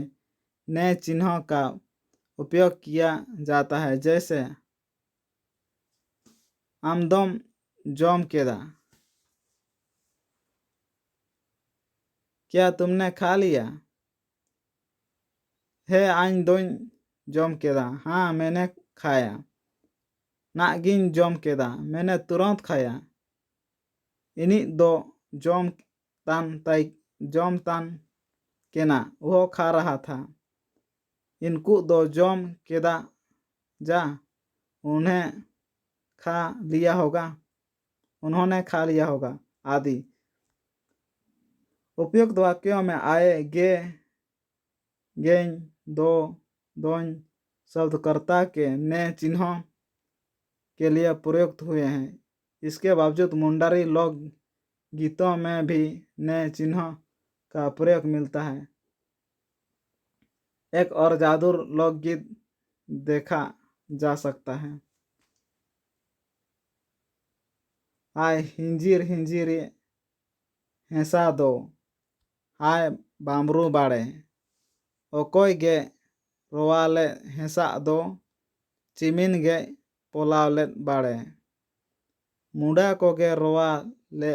नए चिन्हों का उपयोग किया जाता है। जैसे आमदम जोम केदा, क्या तुमने खा लिया? हे आइन दोन जोम केदा, हाँ मैंने खाया। नागिन जम केदा, मैंने तुरंत खाया। इनी दो जम तान केना, वह खा रहा था। इनको दो जम केदा जा, उन्हें खा लिया होगा, उन्होंने खा लिया होगा आदि। उपयुक्त वाक्यों में आए गे, गें, दो, दोन शब्द कर्ता के ने चिन्हों के लिए प्रयुक्त हुए हैं। इसके बावजूद मुंडारी लोक गीतों में भी नए चिन्हों का प्रयोग मिलता है। एक और जादुर लोकगीत देखा जा सकता है। हाय हिंजीर हिंजीर हेसा दो, हाय बामरू बाड़े, ओकोय गे रोवाले हेसा दो, चिमिन गे पोलावले बाड़े, मुंडा को गे रोवाले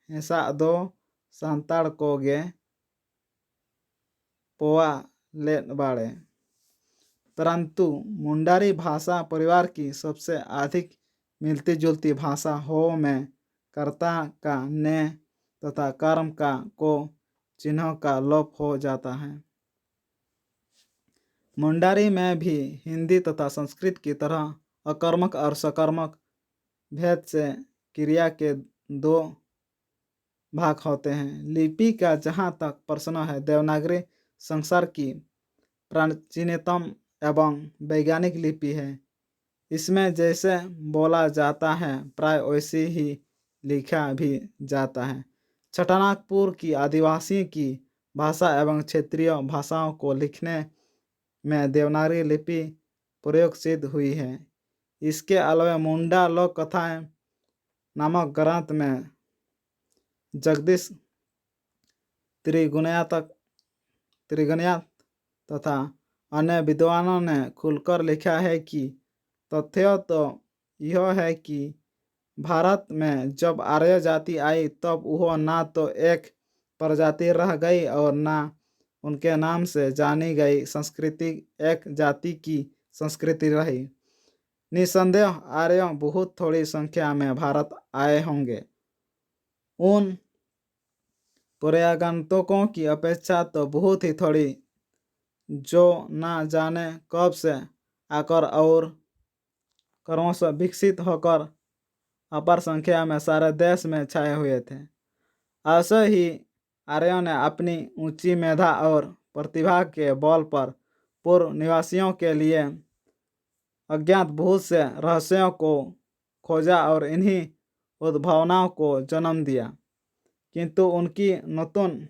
हेसा दो, सांताड़ को गे पोआ ले बाड़े। परंतु मुंडारी भाषा परिवार की सबसे अधिक मिलती जुलती भाषा हो में कर्ता का ने तथा कर्म का को चिन्हों का लोप हो जाता है। मुंडारी में भी हिंदी तथा संस्कृत की तरह अकर्मक और सकर्मक भेद से क्रिया के दो भाग होते हैं। लिपि का जहाँ तक प्रश्न है, देवनागरी संसार की प्राचीनतम एवं वैज्ञानिक लिपि है। इसमें जैसे बोला जाता है प्राय वैसे ही लिखा भी जाता है। छटानागपुर की आदिवासी की भाषा एवं क्षेत्रीय भाषाओं को लिखने में देवनागरी लिपि प्रयोग सिद्ध हुई है। इसके अलावा मुंडा लोक कथाएं नामक ग्रंथ में जगदीश त्रिगुणिया तथा अन्य विद्वानों ने खुलकर लिखा है कि तथ्य तो यह है कि भारत में जब आर्य जाति आई तब वह ना तो एक प्रजाति रह गई और ना उनके नाम से जानी गई संस्कृति एक जाति की संस्कृति रही। निसंदेह आर्य बहुत थोड़ी संख्या में भारत आए होंगे। उन पर्यागंतुकों की अपेक्षा तो बहुत ही थोड़ी, जो ना जाने कब से आकर और क्रमश विकसित होकर अपार संख्या में सारे देश में छाए हुए थे। ऐसे ही आर्यों ने अपनी ऊंची मेधा और प्रतिभा के बल पर पूर्व निवासियों के लिए अज्ञात बहुत से रहस्यों को खोजा और इन्हीं उद्भावनाओं को जन्म दिया। किंतु उनकी नूतन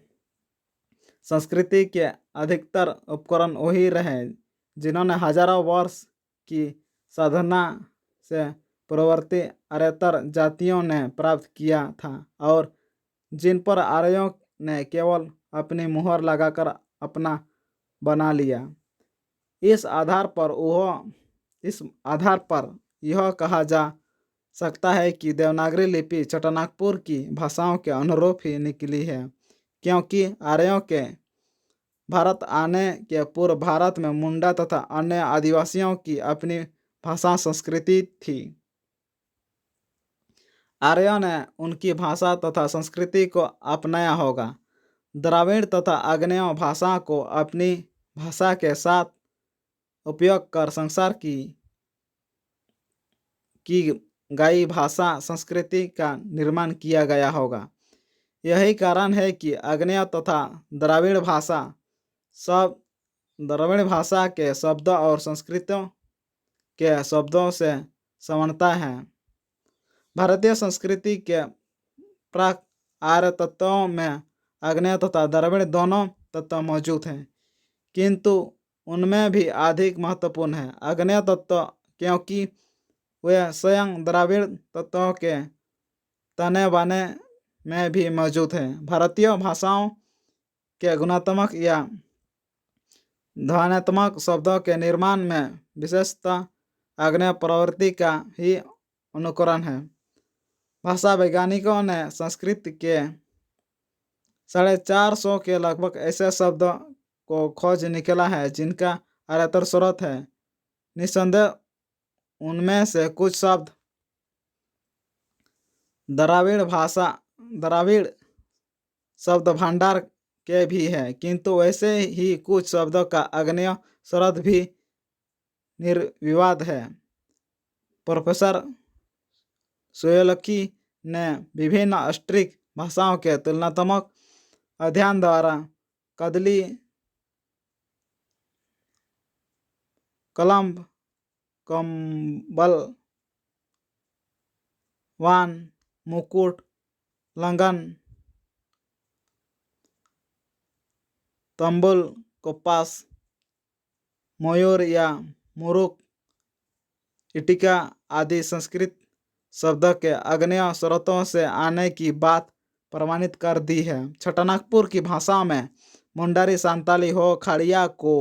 संस्कृति के अधिकतर उपकरण वही रहे जिन्होंने हजारों वर्ष की साधना से पूर्ववर्ती आर्यतर जातियों ने प्राप्त किया था और जिन पर आर्यों ने केवल अपनी मुहर लगाकर अपना बना लिया। इस आधार पर यह कहा जा सकता है कि देवनागरी लिपि छटानागपुर की भाषाओं के अनुरूप ही निकली है, क्योंकि आर्यों के भारत आने के पूर्व भारत में मुंडा तथा अन्य आदिवासियों की अपनी भाषा संस्कृति थी। आर्यों ने उनकी भाषा तथा संस्कृति को अपनाया होगा। द्राविड़ तथा आग्नेय भाषा को अपनी भाषा के साथ उपयोग कर संसार की गई भाषा संस्कृति का निर्माण किया गया होगा। यही कारण है कि आग्नेय तथा द्राविड़ भाषा के शब्द और संस्कृत के शब्दों से समानता है। भारतीय संस्कृति के प्राक आर्य तत्वों में आग्नेय तथा द्रविड़ दोनों तत्व मौजूद हैं, किंतु उनमें भी अधिक महत्वपूर्ण है आग्नेय तत्व, क्योंकि वे स्वयं द्रविड़ तत्वों के तने बाने में भी मौजूद हैं। भारतीय भाषाओं के गुणात्मक या ध्वन्यात्मक शब्दों के निर्माण में विशेषतः आग्नेय प्रवृत्ति का ही अनुकरण है। भाषा वैज्ञानिकों ने संस्कृत के 450 के लगभग ऐसे शब्द को खोज निकाला है जिनका आर्यतर स्रोत है। निसंदेह उनमें से कुछ शब्द द्राविड़ शब्द भंडार के भी हैं, किंतु वैसे ही कुछ शब्दों का आग्नेय शरद भी निर्विवाद है। प्रोफेसर सोयलकी ने विभिन्न ऑस्ट्रिक भाषाओं के तुलनात्मक अध्ययन द्वारा कदली, कलम्ब, कंबल, वान, मुकुट, लंगन, तंबुल, कपास, मयूर या मुरुक, इटिका आदि संस्कृत शब्द के आग्नेय स्रोतों से आने की बात प्रमाणित कर दी है। छोटानागपुर की भाषा में मुंडारी, सांताली हो, खड़िया को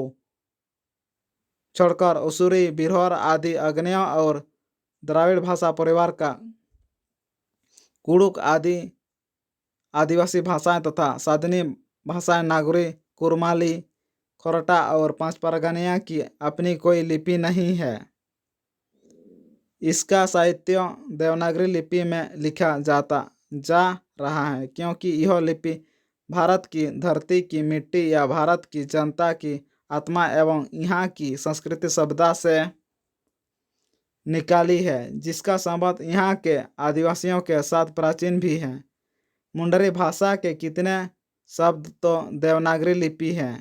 छोड़कर उसूरी, बिरहोर आदि आग्नेय और द्राविड़ भाषा परिवार का कुड़ुक आदि आदिवासी भाषाएं तथा साधनी भाषाएं नागरी, कुरमाली, खोरटा और पांच परगनिया की अपनी कोई लिपि नहीं है। इसका साहित्य देवनागरी लिपि में लिखा जा रहा है, क्योंकि यह लिपि भारत की धरती की मिट्टी या भारत की जनता की आत्मा एवं यहाँ की संस्कृति सभ्यता से निकाली है, जिसका संबंध यहाँ के आदिवासियों के साथ प्राचीन भी है। मुंडरी भाषा के कितने शब्द तो देवनागरी लिपि है।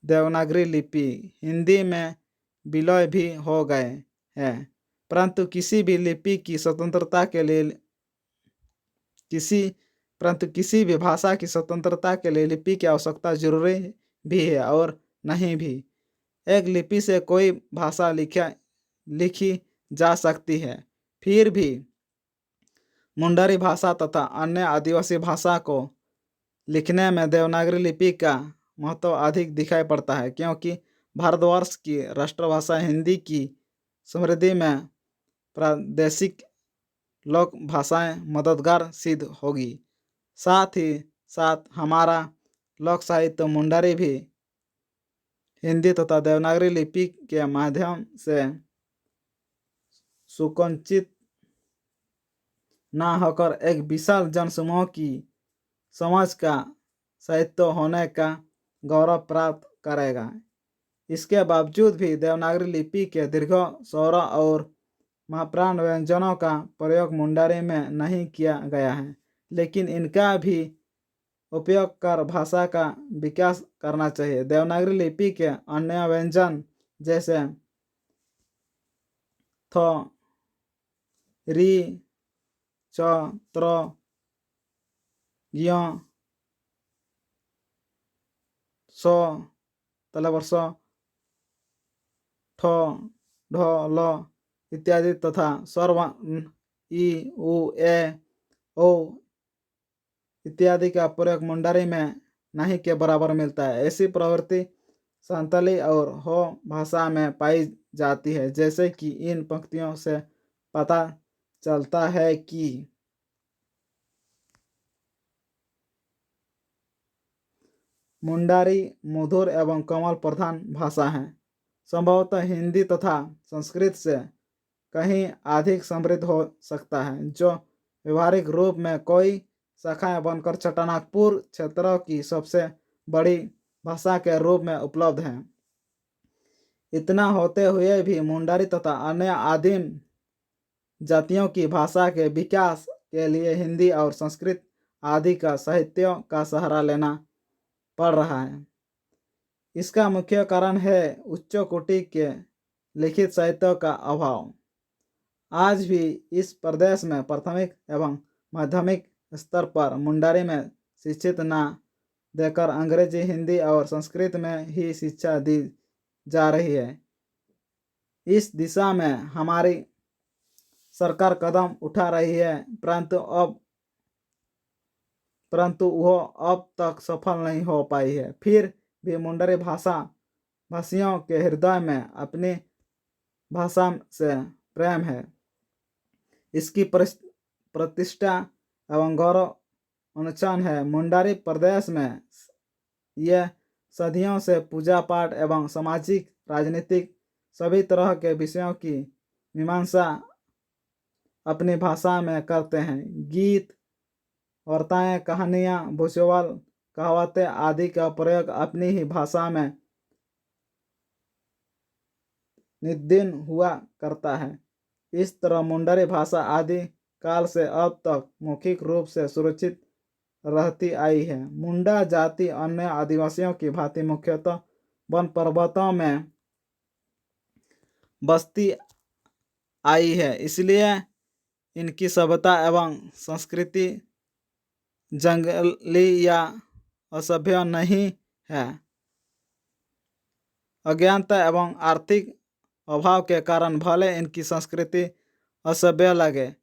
देवनागरी लिपि हिंदी में विलय भी हो गए हैं, परंतु किसी भी लिपि की स्वतंत्रता के लिए किसी भी भाषा की स्वतंत्रता के लिए लिपि की आवश्यकता जरूरी भी है और नहीं भी। एक लिपि से कोई भाषा लिखी जा सकती है। फिर भी मुंडरी भाषा तथा अन्य आदिवासी भाषा को लिखने में देवनागरी लिपि का महत्व अधिक दिखाई पड़ता है, क्योंकि भारतवर्ष की राष्ट्रभाषा हिंदी की समृद्धि में प्रादेशिक लोक भाषाएं मददगार सिद्ध होगी। साथ ही साथ हमारा लोक साहित्य मुंडारी भी हिंदी तथा देवनागरी लिपि के माध्यम से सुसंचित न होकर एक विशाल जनसमूह की समझ का साहित्य होने का गौरव प्राप्त करेगा। इसके बावजूद भी देवनागरी लिपि के दीर्घ स्वर और महाप्राण व्यंजनों का प्रयोग मुंडारी में नहीं किया गया है, लेकिन इनका भी उपयोग कर भाषा का विकास करना चाहिए। देवनागरी लिपि के अन्य व्यंजन जैसे थ, री, च, त्र, ज्ञ, स, तलवर्ष, ठ, ढ, ल इत्यादि तथा स्वरवर्ण ई, उ, ए, ओ इत्यादि का प्रयोग मुंडारी में नहीं के बराबर मिलता है। ऐसी प्रवृत्ति सांताली और हो भाषा में पाई जाती है, जैसे कि इन पंक्तियों से पता चलता है कि मुंडारी मधुर एवं कोमल प्रधान भाषा है, संभवतः हिंदी तथा संस्कृत से कहीं अधिक समृद्ध हो सकता है, जो व्यवहारिक रूप में कोई शाखाएं बनकर छोटानागपुर क्षेत्र की सबसे बड़ी भाषा के रूप में उपलब्ध है। इतना होते हुए भी मुंडारी तथा अन्य आदिम जातियों की भाषा के विकास के लिए हिंदी और संस्कृत आदि का साहित्य का सहारा लेना पड़ रहा है। इसका मुख्य कारण है उच्च कोटि के लिखित साहित्य का अभाव। आज भी इस प्रदेश में प्राथमिक एवं माध्यमिक स्तर पर मुंडारी में शिक्षित न देकर अंग्रेजी, हिंदी और संस्कृत में ही शिक्षा दी जा रही है। इस दिशा में हमारी सरकार कदम उठा रही है, परंतु वह अब तक सफल नहीं हो पाई है। फिर भी मुंडारी भाषियों के हृदय में अपनी भाषा से प्रेम है। इसकी प्रतिष्ठा एवं गौरव अनुच्छन है। मुंडारी प्रदेश में यह सदियों से पूजा पाठ एवं सामाजिक राजनीतिक सभी तरह के विषयों की मीमांसा अपनी भाषा में करते हैं। गीत, वार्ताएं, कहानियाँ, भूसवाल, कहावतें आदि का प्रयोग अपनी ही भाषा में नित्य हुआ करता है। इस तरह मुंडारी भाषा आदि काल से अब तक मौखिक रूप से सुरक्षित रहती आई है। मुंडा जाति अन्य आदिवासियों की भांति मुख्यतः वन पर्वतों में बसती आई है, इसलिए इनकी सभ्यता एवं संस्कृति जंगली या असभ्य नहीं है। अज्ञानता एवं आर्थिक अभाव के कारण भले इनकी संस्कृति असभ्य लगे,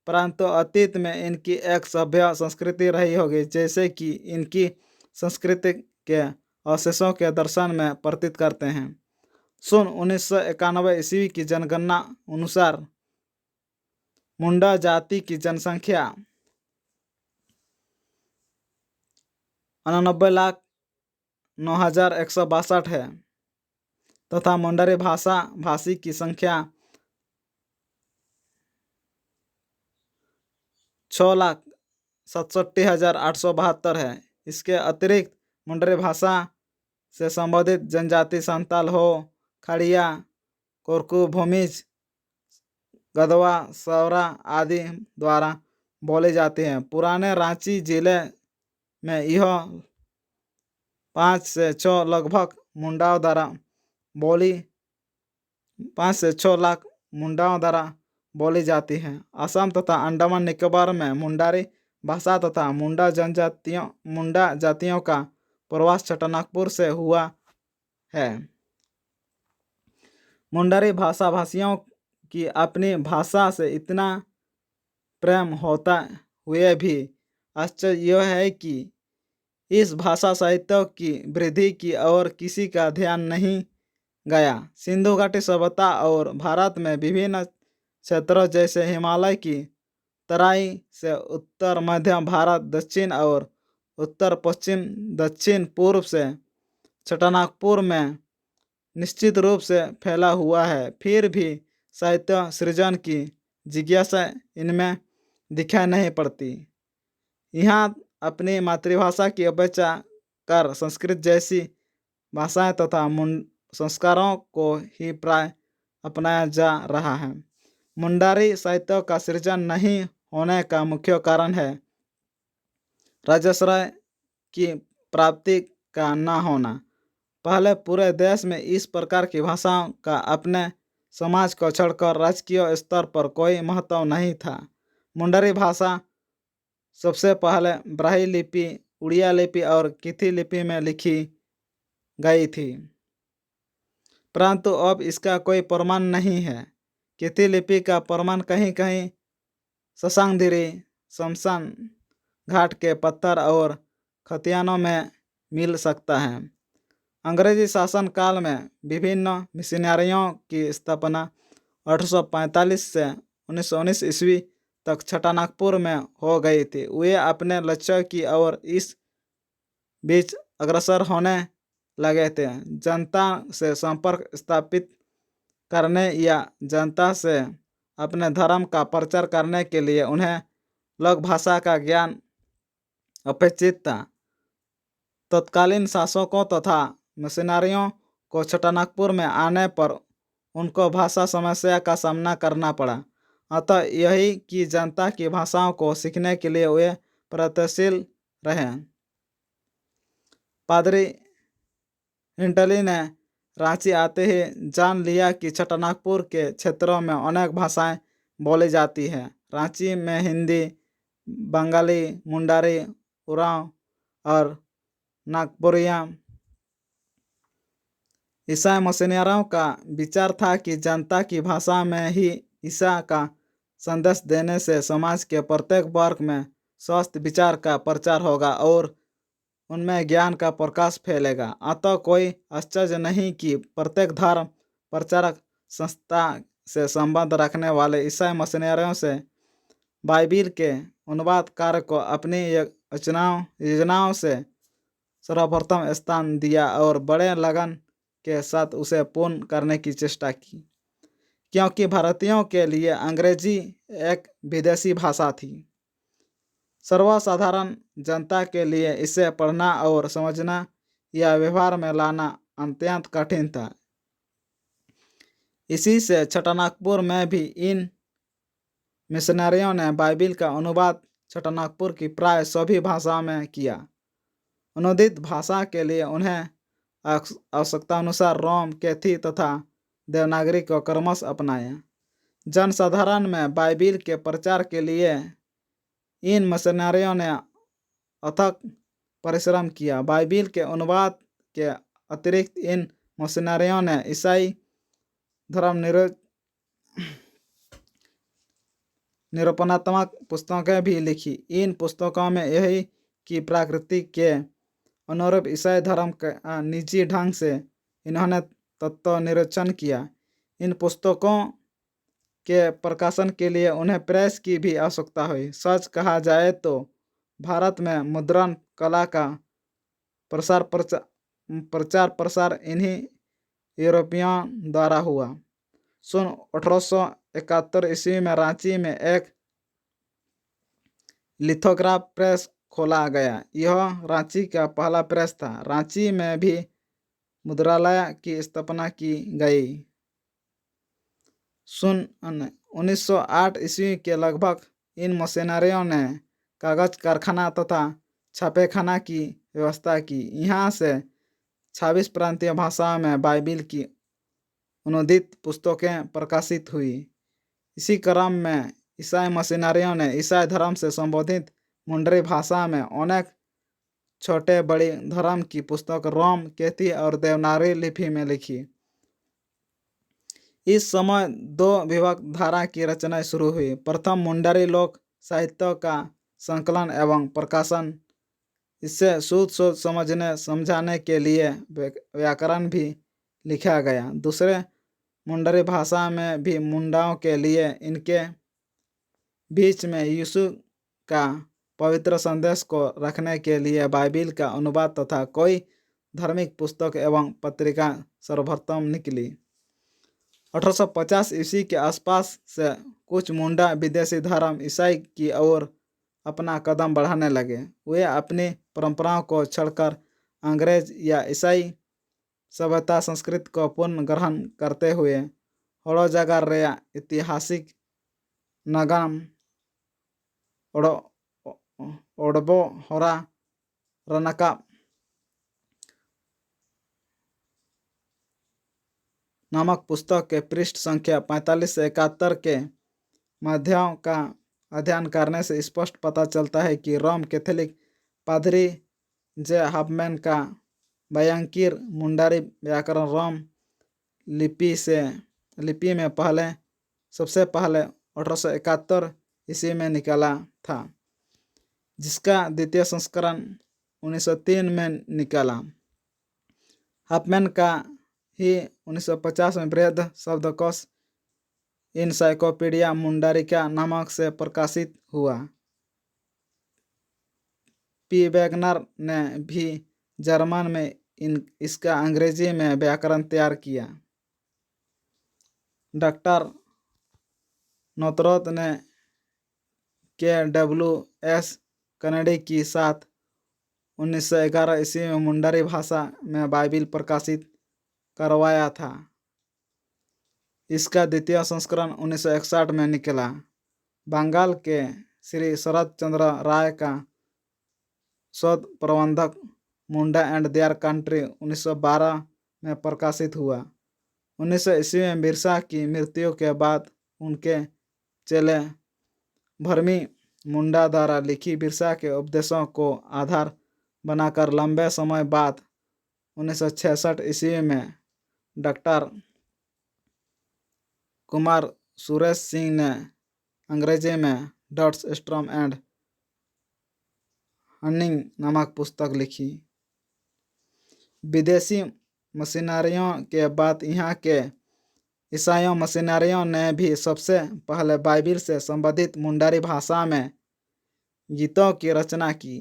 परंतु अतीत में इनकी एक सभ्य संस्कृति रही होगी, जैसे कि इनकी संस्कृति के अवशेषों के दर्शन में प्रतीत करते हैं। सन 1991 ईस्वी की जनगणना अनुसार मुंडा जाति की जनसंख्या 89,09,162 है तथा मुंडारी भाषी की संख्या 6,67,872 है। इसके अतिरिक्त मुंडारी भाषा से संबंधित जनजाति संताल हो, खड़िया, कोरकू, भूमिज, गदवा, सवरा आदि द्वारा बोली जाती है। पुराने रांची जिले में यह 5 से 6 लगभग मुंडाओं द्वारा 5 से 6 लाख मुंडाओं द्वारा बोली जाती है। असम तथा अंडमान निकोबार में मुंडारी भाषा तथा मुंडा जातियों का प्रवास छोटानागपुर से हुआ है। मुंडारी भाषियों की अपनी भाषा से इतना प्रेम होता हुए भी आश्चर्य यह है कि इस भाषा साहित्य की वृद्धि की ओर किसी का ध्यान नहीं गया। सिंधु घाटी सभ्यता और भारत में विभिन्न क्षेत्रों जैसे हिमालय की तराई से उत्तर मध्य भारत, दक्षिण और उत्तर पश्चिम, दक्षिण पूर्व से छोटानागपुर में निश्चित रूप से फैला हुआ है, फिर भी साहित्य सृजन की जिज्ञासा इनमें दिखाई नहीं पड़ती। यहाँ अपनी मातृभाषा की अपेक्षा कर संस्कृत जैसी भाषाएं तथा संस्कारों को ही प्राय अपनाया जा रहा है। मुंडारी साहित्य का सृजन नहीं होने का मुख्य कारण है राजश्रय की प्राप्ति का न होना। पहले पूरे देश में इस प्रकार की भाषाओं का अपने समाज को छोड़कर राजकीय स्तर पर कोई महत्व नहीं था। मुंडारी भाषा सबसे पहले ब्राह्मी लिपि, उड़िया लिपि और किथी लिपि में लिखी गई थी, परंतु अब इसका कोई प्रमाण नहीं है। किथी लिपि का प्रमाण कहीं कहीं शशांकधिरी, शमशान घाट के पत्थर और खतियानों में मिल सकता है। अंग्रेजी शासन काल में विभिन्न मिशनरियों की स्थापना 1845 से 1919 ईस्वी तक छोटानागपुर में हो गई थी। वे अपने लक्ष्य की ओर इस बीच अग्रसर होने लगे थे। जनता से संपर्क स्थापित करने या जनता से अपने धर्म का प्रचार करने के लिए उन्हें लोक भाषा का ज्ञान अपेक्षित था। तत्कालीन शासकों तथा मिशनरियों को छोटानागपुर में आने पर उनको भाषा समस्या का सामना करना पड़ा, अतः यही कि जनता की भाषाओं को सीखने के लिए वे प्रयत्नशील रहे। पादरी हिंटली ने रांची आते ही जान लिया कि छोटानागपुर के क्षेत्रों में अनेक भाषाएं बोली जाती हैं। रांची में हिंदी, बंगाली, मुंडारी, उरांव और नागपुरिया। ईसाई मिशनरियों का विचार था कि जनता की भाषा में ही ईसा का संदेश देने से समाज के प्रत्येक वर्ग में स्वस्थ विचार का प्रचार होगा और उनमें ज्ञान का प्रकाश फैलेगा। अतः कोई आश्चर्य नहीं कि प्रत्येक धर्म प्रचारक संस्था से संबंध रखने वाले ईसाई मिशनरियों से बाइबिल के अनुवाद कार्य को अपनी योजनाओं से सर्वप्रथम स्थान दिया और बड़े लगन के साथ उसे पूर्ण करने की चेष्टा की, क्योंकि भारतीयों के लिए अंग्रेजी एक विदेशी भाषा थी। सर्वसाधारण जनता के लिए इसे पढ़ना और समझना या व्यवहार में लाना अत्यंत कठिन था। इसी से छटानागपुर में भी इन मिशनरियों ने बाइबिल का अनुवाद छटानागपुर की प्राय सभी भाषाओं में किया। अनुदित भाषा के लिए उन्हें आवश्यकता अनुसार रोम, कैथी तथा देवनागरी को क्रमश अपनाया। जनसाधारण में बाइबिल के प्रचार के लिए इन मिशनरियों ने अथक परिश्रम किया। बाइबिल के अनुवाद के अतिरिक्त इन मिशनरियों ने ईसाई धर्म निरूपणात्मक पुस्तकें भी लिखी। इन पुस्तकों में यही कि प्रकृति के अनुरूप ईसाई धर्म का निजी ढंग से इन्होंने तत्व निरीक्षण किया। इन पुस्तकों के प्रकाशन के लिए उन्हें प्रेस की भी आवश्यकता हुई। सच कहा जाए तो भारत में मुद्रण कला का प्रचार प्रसार इन्हीं यूरोपियों द्वारा हुआ। सन 1871 ईस्वी में रांची में एक लिथोग्राफ प्रेस खोला गया। यह रांची का पहला प्रेस था। रांची में भी मुद्रालय की स्थापना की गई। सन 1908 ईस्वी के लगभग इन मिशनरियों ने कागज कारखाना तथा छापेखाना की व्यवस्था की। यहाँ से 26 प्रांतीय भाषाओं में बाइबिल की अनुदित पुस्तकें प्रकाशित हुई। इसी क्रम में ईसाई मिशनरियों ने ईसाई धर्म से संबोधित मुंडरी भाषा में अनेक छोटे बड़ी धर्म की पुस्तक रोम, कैथी और देवनागरी लिपि में लिखी। इस समय दो विभक्त धारा की रचना शुरू हुई। प्रथम मुंडरी लोक साहित्य का संकलन एवं प्रकाशन। इससे शुद्ध समझने समझाने के लिए व्याकरण भी लिखा गया। दूसरे मुंडरी भाषा में भी मुंडाओं के लिए इनके बीच में यीशु का पवित्र संदेश को रखने के लिए बाइबिल का अनुवाद तथा कोई धार्मिक पुस्तक एवं पत्रिका सर्वप्रथम निकली। 1850 ईस्वी के आसपास से कुछ मुंडा विदेशी धर्म ईसाई की ओर अपना कदम बढ़ाने लगे। वे अपनी परंपराओं को छोड़कर अंग्रेज या ईसाई सभ्यता संस्कृति को पूर्ण ग्रहण करते हुए हड़ोजागर रेया ऐतिहासिक नगम ओडबो होरा रनका नामक पुस्तक के पृष्ठ संख्या 45 से 71 के माध्यम का अध्ययन करने से स्पष्ट पता चलता है कि रोम कैथोलिक पादरी जे हाफमैन का बयांकीर मुंडारी व्याकरण रोम लिपि में सबसे पहले 1871 ईस्वी में निकाला था, जिसका द्वितीय संस्करण 1903 में निकाला। हाफमैन का ही 1950 में बृहद शब्दकोश इनसाइक्लोपीडिया मुंडारिका नामक से प्रकाशित हुआ। पी वैगनर ने भी जर्मन में इसका अंग्रेजी में व्याकरण तैयार किया। डॉक्टर नोतरोत ने KWS कनेडी की साथ 1911 ईस्वी में मुंडारी भाषा में बाइबिल प्रकाशित करवाया था। इसका द्वितीय संस्करण 1961 में निकला। बंगाल के श्री शरद चंद्र राय का शोध प्रबंधक मुंडा एंड देयर कंट्री 1912 में प्रकाशित हुआ। 1900 ईस्वी में बिरसा की मृत्यु के बाद उनके चेले भरमी मुंडा द्वारा लिखी बिरसा के उपदेशों को आधार बनाकर लंबे समय बाद 1966 ईस्वी में डॉक्टर कुमार सुरेश सिंह ने अंग्रेजी में डॉट्स स्ट्रॉम एंड हनिंग नामक पुस्तक लिखी। विदेशी मिशनरियों के बाद यहाँ के ईसाई मिशनरियों ने भी सबसे पहले बाइबिल से संबंधित मुंडारी भाषा में गीतों की रचना की।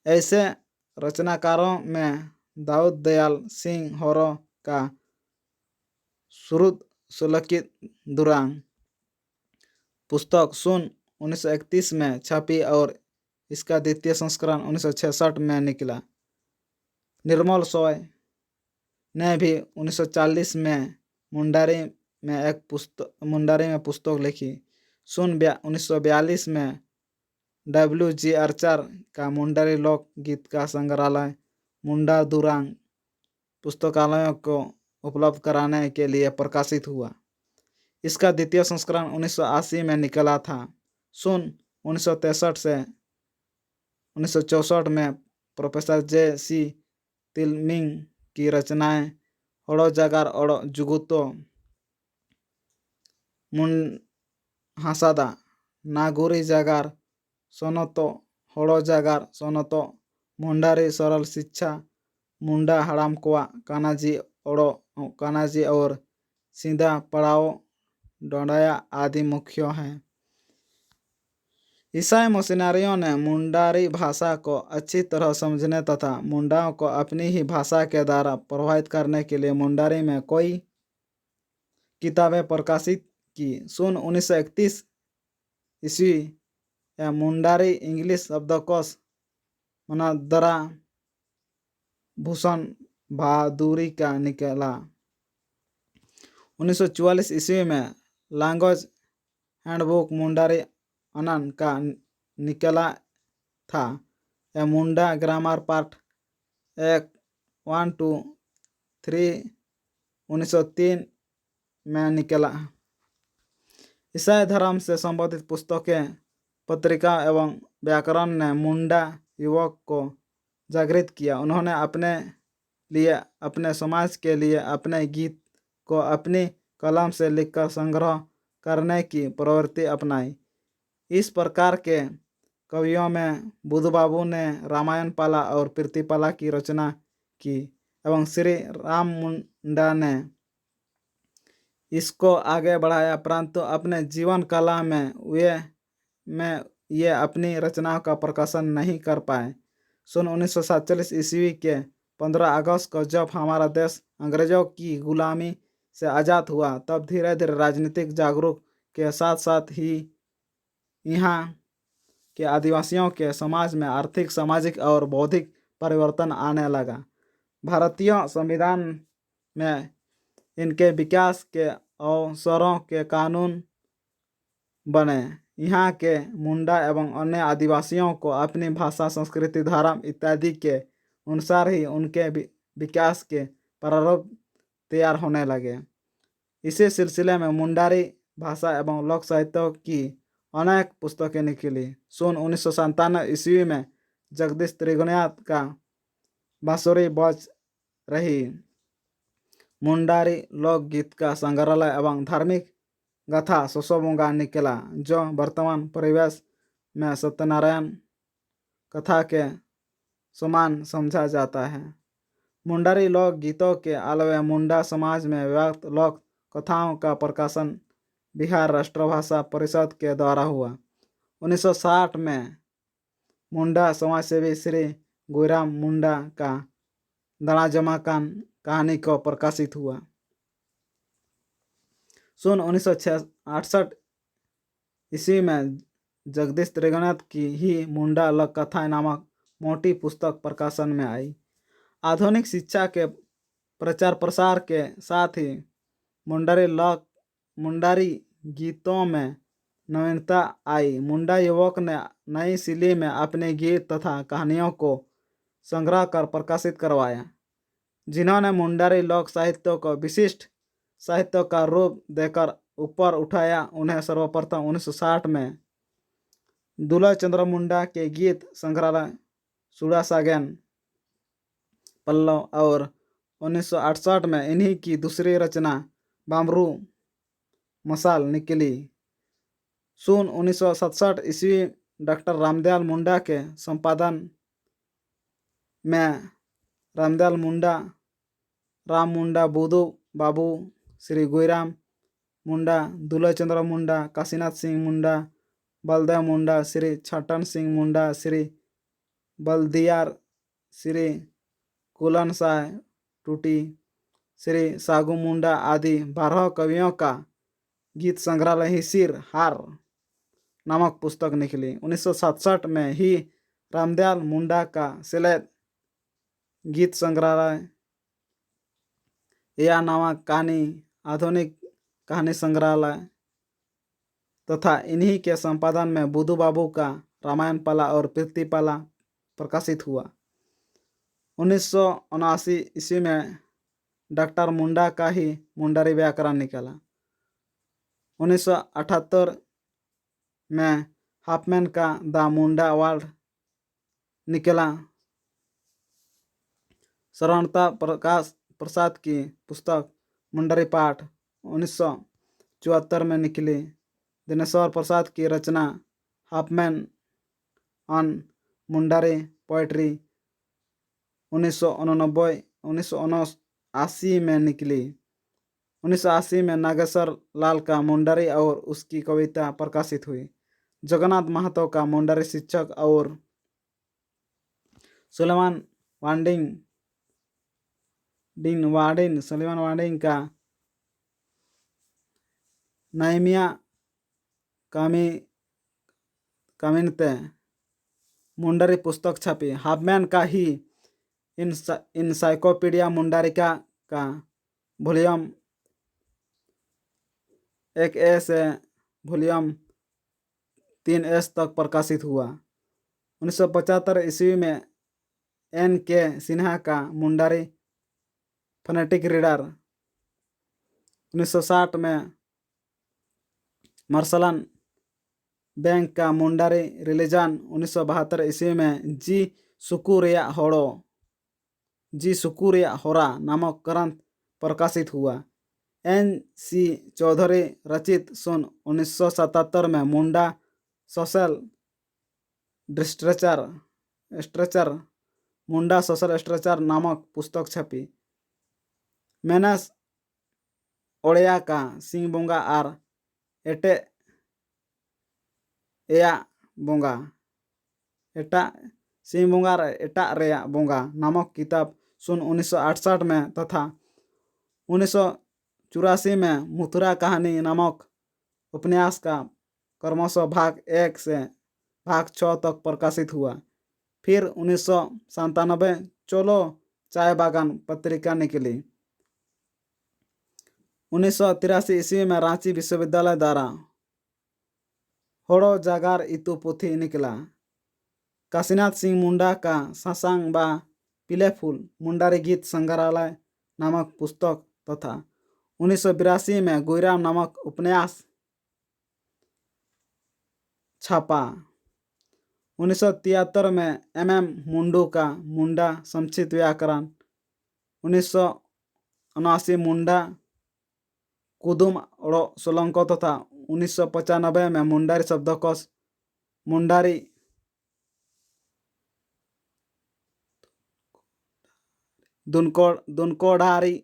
ऐसे रचनाकारों में दाऊद दयाल सिंह होरो, का सुरुद दुरांग पुस्तक सन 1931 में छपी और इसका द्वितीय संस्करण 1966 में निकला। निर्मल सॉय ने भी 1940 में मुंडारी में पुस्तक लिखी। सन 1942 में W.G. आर्चर का मुंडारी लोक गीत का संग्रहालय मुंडा दुरांग पुस्तकालयों को उपलब्ध कराने के लिए प्रकाशित हुआ। इसका द्वितीय संस्करण 1980 में निकला था। सन 1963 से 1964 में प्रोफेसर J.C. तिलमिंग की रचनाएं हड़ो जागार और जुगुतो मुनहासादा नागुरी जागार सोनतो हड़ो जागार सोनतो मुंडारी सरल शिक्षा मुंडा हड़ाम कोआ कानाजी और सीधा पड़ाओ डोंडाया आदि मुख्य हैं। ईसाई मिशनरियों ने मुंडारी भाषा को अच्छी तरह समझने तथा मुंडाओं को अपनी ही भाषा के द्वारा प्रभावित करने के लिए मुंडारी में कई किताबें प्रकाशित की। सन 1931 ईस्वी या मुंडारी इंग्लिश शब्दकोश मनदरा भूषण बहादुरी का निकला। 1944 ईस्वी में लैंग्वेज हैंडबुक मुंडारी अनन का निकला था। यह मुंडा ग्रामर पार्ट 1, 2, 3 1903 में निकला। ईसाई धर्म से संबंधित पुस्तकें पत्रिका एवं व्याकरण ने मुंडा युवक को जागृत किया। उन्होंने अपने लिए अपने समाज के लिए अपने गीत को अपनी कलम से लिखकर संग्रह करने की प्रवृत्ति अपनाई। इस प्रकार के कवियों में बुधबाबू ने रामायण पाला और प्रीतिपाला की रचना की एवं श्री राम मुंडा ने इसको आगे बढ़ाया, परंतु अपने जीवन कला में ये अपनी रचनाओं का प्रकाशन नहीं कर पाए। सन 1947 ईस्वी के 15 अगस्त को जब हमारा देश अंग्रेजों की गुलामी से आज़ाद हुआ, तब धीरे धीरे राजनीतिक जागरूक के साथ साथ ही यहाँ के आदिवासियों के समाज में आर्थिक, सामाजिक और बौद्धिक परिवर्तन आने लगा। भारतीय संविधान में इनके विकास के अवसरों के कानून बने। यहाँ के मुंडा एवं अन्य आदिवासियों को अपनी भाषा, संस्कृति, धर्म इत्यादि के अनुसार ही उनके विकास के प्रारूप तैयार होने लगे। इसी सिलसिले में मुंडारी भाषा एवं लोक साहित्य की अनेक पुस्तकें निकली। सन 1997 ईस्वी में जगदीश त्रिगुणिया का बांसुरी बज रही मुंडारी लोकगीत का संग्रहालय एवं धार्मिक गाथा सोसोबोंगा निकला, जो वर्तमान परिवेश में सत्यनारायण कथा के समान समझा जाता है। मुंडारी लोक गीतों के अलावा मुंडा समाज में व्यक्त लोक कथाओं का प्रकाशन बिहार राष्ट्रभाषा परिषद के द्वारा हुआ। 1960 में मुंडा समाजसेवी श्री गुईराम मुंडा का दाना जमा कहानी को प्रकाशित हुआ। सन 1968 ईस्वी में जगदीश त्रिगुणिया की ही मुंडा लोक कथाएं नामक मोटी पुस्तक प्रकाशन में आई। आधुनिक शिक्षा के प्रचार प्रसार के साथ ही मुंडारी गीतों में नवीनता आई। मुंडा युवक ने नई शैली में अपने गीत तथा कहानियों को संग्रह कर प्रकाशित करवाया, जिन्होंने मुंडारी लोक साहित्य को विशिष्ट साहित्य का रूप देकर ऊपर उठाया। उन्हें सर्वप्रथम 1960 में दुला चंद्र मुंडा के गीत संग्रहालय सुड़ा सागेन पल्लव और 1968 में इन्हीं की दूसरी रचना बामरू मसाल निकली। सन 1967 ईस्वी डॉक्टर रामदयाल मुंडा के संपादन में राम मुंडा, बुधू बाबू, श्री गुईराम मुंडा, दुला चंद्र मुंडा, काशीनाथ सिंह मुंडा, बलदेव मुंडा, श्री छटन सिंह मुंडा, श्री बलदियार, श्री कुलन साय टूटी, श्री सागु मुंडा आदि 12 कवियों का गीत संग्रहालय हिसिर हार नामक पुस्तक निकली। 1967 में ही रामदयाल मुंडा का शिलान्यास गीत संग्रहालय या नामक कहानी आधुनिक कहानी संग्रहालय तथा इन्हीं के संपादन में बुधू बाबू का रामायण पाला और प्रीतिपाला प्रकाशित हुआ। 1979 ईस्वी में डॉक्टर मुंडा का ही मुंडारी व्याकरण निकला। 1978 में हाफमैन का द मुंडा अवार्ड निकला। शरणता प्रकाश प्रसाद की पुस्तक मुंडारी पाठ 1974 में निकली। दिनेश्वर प्रसाद की रचना हाफमैन ऑन मुंडारी पोएट्री 1979 में निकली। 1980 में नागेश्वर लाल का मुंडारी और उसकी कविता प्रकाशित हुई। जगन्नाथ महतो का मुंडारी शिक्षक और सुलेमान वाडिन का नाइमिया कामिनते मुंडारी पुस्तक छपी। हाफमैन का ही इनसाइक्लोपीडिया मुंडारिका का वॉल्यूम 1A से वॉल्यूम 3S तक प्रकाशित हुआ। 1975 ईस्वी में N.K. सिन्हा का मुंडारी फोनेटिक रीडर। 1960 में मार्शलन बैंक का मुंडारी रिलीजन। 1972 ईस्वी में जी सुकुरिया होरा नामक ग्रंथ प्रकाशित हुआ। N.C. चौधरी रचित सन 1977 में मुंडा सोशल स्ट्रक्चर नामक पुस्तक छपी। मेनस ओडिया का सिंह बोंगा और एटे एया बोंगा सिंह बोंगा और एटा रेया बोंगा नामक किताब सन 1968 में तथा 1984 में मथुरा कहानी नामक उपन्यास का क्रमशः भाग 1 से भाग 6 तक प्रकाशित हुआ। फिर 1997 चलो चाय बागान पत्रिका निकली। 1983 ईस्वी में रांची विश्वविद्यालय द्वारा होड़ो जागार इतु पोथी निकला। काशीनाथ सिंह मुंडा का सासांग बा पीले फूल मुंडारी गीत संग्रहालय नामक पुस्तक तथा 1982 में गुईराम नामक उपन्यास छपा। 1973 में MM मुंडू का मुंडा संक्षिप्त व्याकरण। 1979 मुंडा कुदुम और सोलंको तथा 1995 में मुंडारी शब्दकोश मुंडारी दुनकोडारी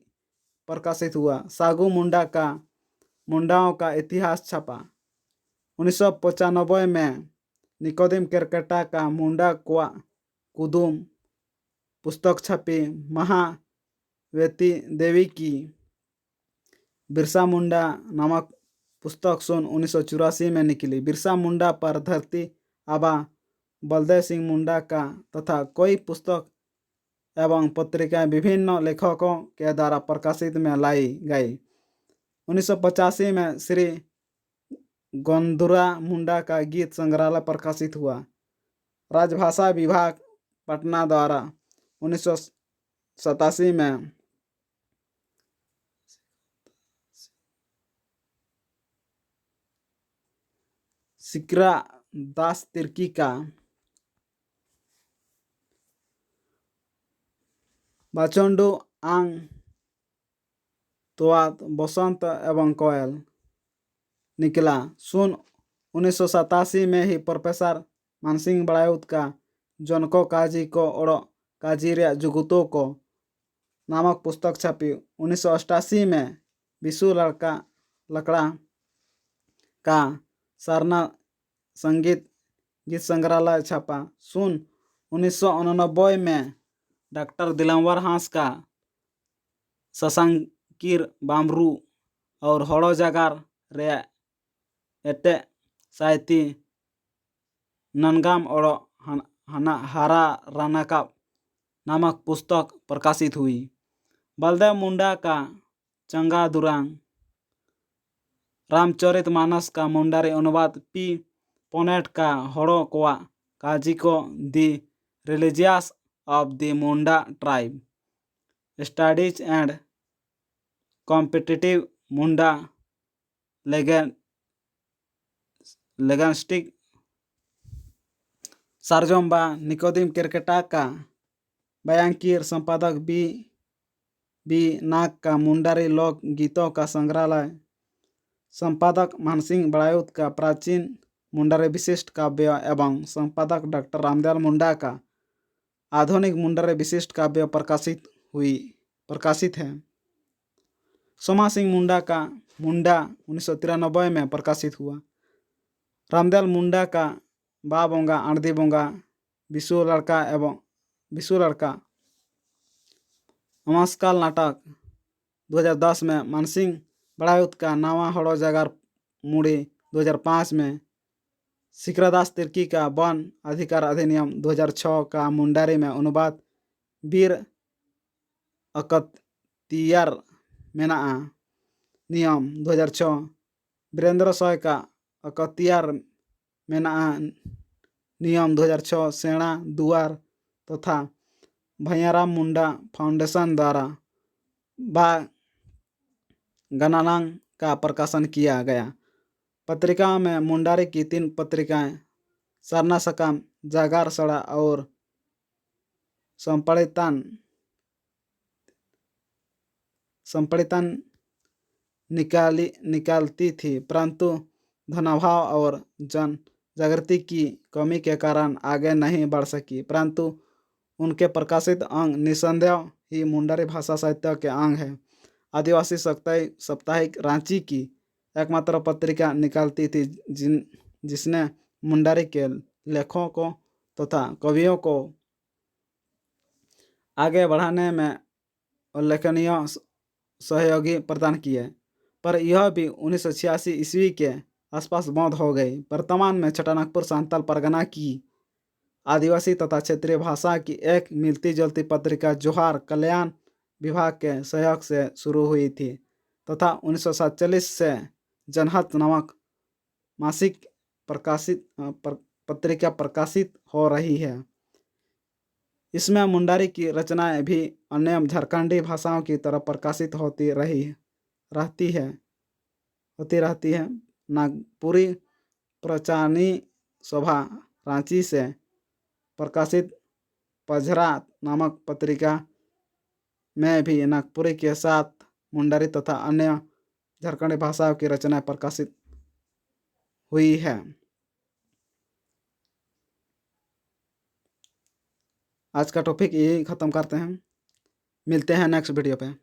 प्रकाशित हुआ। सागु मुंडा का मुंडाओं का इतिहास छपा। 1995 में निकोदिम केरकेटा का मुंडा कुदुम पुस्तक छपी। महावेती देवी की बिरसा मुंडा नामक पुस्तक सन 1984 में निकली। बिरसा मुंडा पर धरती आबा बलदेव सिंह मुंडा का तथा कई पुस्तक एवं पत्रिकाएं विभिन्न लेखकों के द्वारा प्रकाशित में लाई गई। 1985 में श्री गोंदुरा मुंडा का गीत संग्रहालय प्रकाशित हुआ। राजभाषा विभाग पटना द्वारा 1987 में सिकरा दास तिर्की का बाचंडू आंग तोआत बसंत एवं कोयल निकला। सन 1987 में ही प्रोफेसर मानसिंह बड़ायुत का जनको काजी को और काजीरिया जुगुतो को नामक पुस्तक छपी। 1988 में विशु लकड़ा का सरना संगीत गीत संग्रहालय छपा। सन 1989 में डॉक्टर दिलंबर हांस का ससांकीर बामरू और हड़ो जागार रे एटे साइती ननगाम और हरा रानाका नामक पुस्तक प्रकाशित हुई। बलदेव मुंडा का चंगा दुरांग रामचरितमानस का मुंडारी अनुवाद पी पोनेट का हड़ो कोआ काजिको the religious of the Munda tribe studies and comparative Munda linguistic सार्जोम्बा निकोदिम केरकेटा का बयांकीर संपादक बी नाग का मुंडारी लोक गीतों का संग्रहालय संपादक मानसिंह बड़ायुत का प्राचीन मुंडारी विशिष्ट काव्य एवं संपादक डॉक्टर रामदयाल मुंडा का आधुनिक मुंडारी विशिष्ट काव्य प्रकाशित है। सोमा सिंह मुंडा का मुंडा 1993 में प्रकाशित हुआ। रामदयाल मुंडा का बा बोंगा आंधी बोंगा विशु लड़का नमस्कार नाटक 2010 में मानसिंह बड़ायुत का नावा हड़ो जगार मुड़ी 2005 में सिकरादास तिर्की का वन अधिकार अधिनियम 2006 का मुंडारी में अनुवाद वीर अकतियार मेना नियम 2006 वीरेंद्र सॉय का अकतियार मेना नियम 2006 सेना दुआर तथा भैयाराम मुंडा फाउंडेशन द्वारा बा गनानांग का प्रकाशन किया गया। पत्रिका में मुंडारी की 3 पत्रिकाएं सरना सकाम जागार सड़ा और संपड़ितन निकालती थी, परंतु धनाभाव और जन जागृति की कमी के कारण आगे नहीं बढ़ सकी। परंतु उनके प्रकाशित अंग निसंदेह ही मुंडारी भाषा साहित्य के अंग है। आदिवासी साप्ताहिक रांची की एकमात्र पत्रिका निकालती थी जिसने मुंडारी के लेखों को तथा कवियों को आगे बढ़ाने में उल्लेखनीय सहयोगी प्रदान किए, पर यह भी 1986 ईस्वी के आसपास बंद हो गई। वर्तमान में छोटानागपुर सांताल परगना की आदिवासी तथा क्षेत्रीय भाषा की एक मिलती जुलती पत्रिका जोहार कल्याण विभाग के सहयोग से शुरू हुई थी तथा 1947 से जनहत नामक मासिक पत्रिका प्रकाशित हो रही है। इसमें मुंडारी की रचनाएं भी अन्य झारखंडी भाषाओं की तरह प्रकाशित होती रहती है। नागपुरी प्रचानी सभा रांची से प्रकाशित पझरा नामक पत्रिका में भी नागपुरी के साथ मुंडारी तथा अन्य झारखंडी भाषाओं की रचनाएं प्रकाशित हुई है। आज का टॉपिक यही ख़त्म करते हैं। मिलते हैं नेक्स्ट वीडियो पे।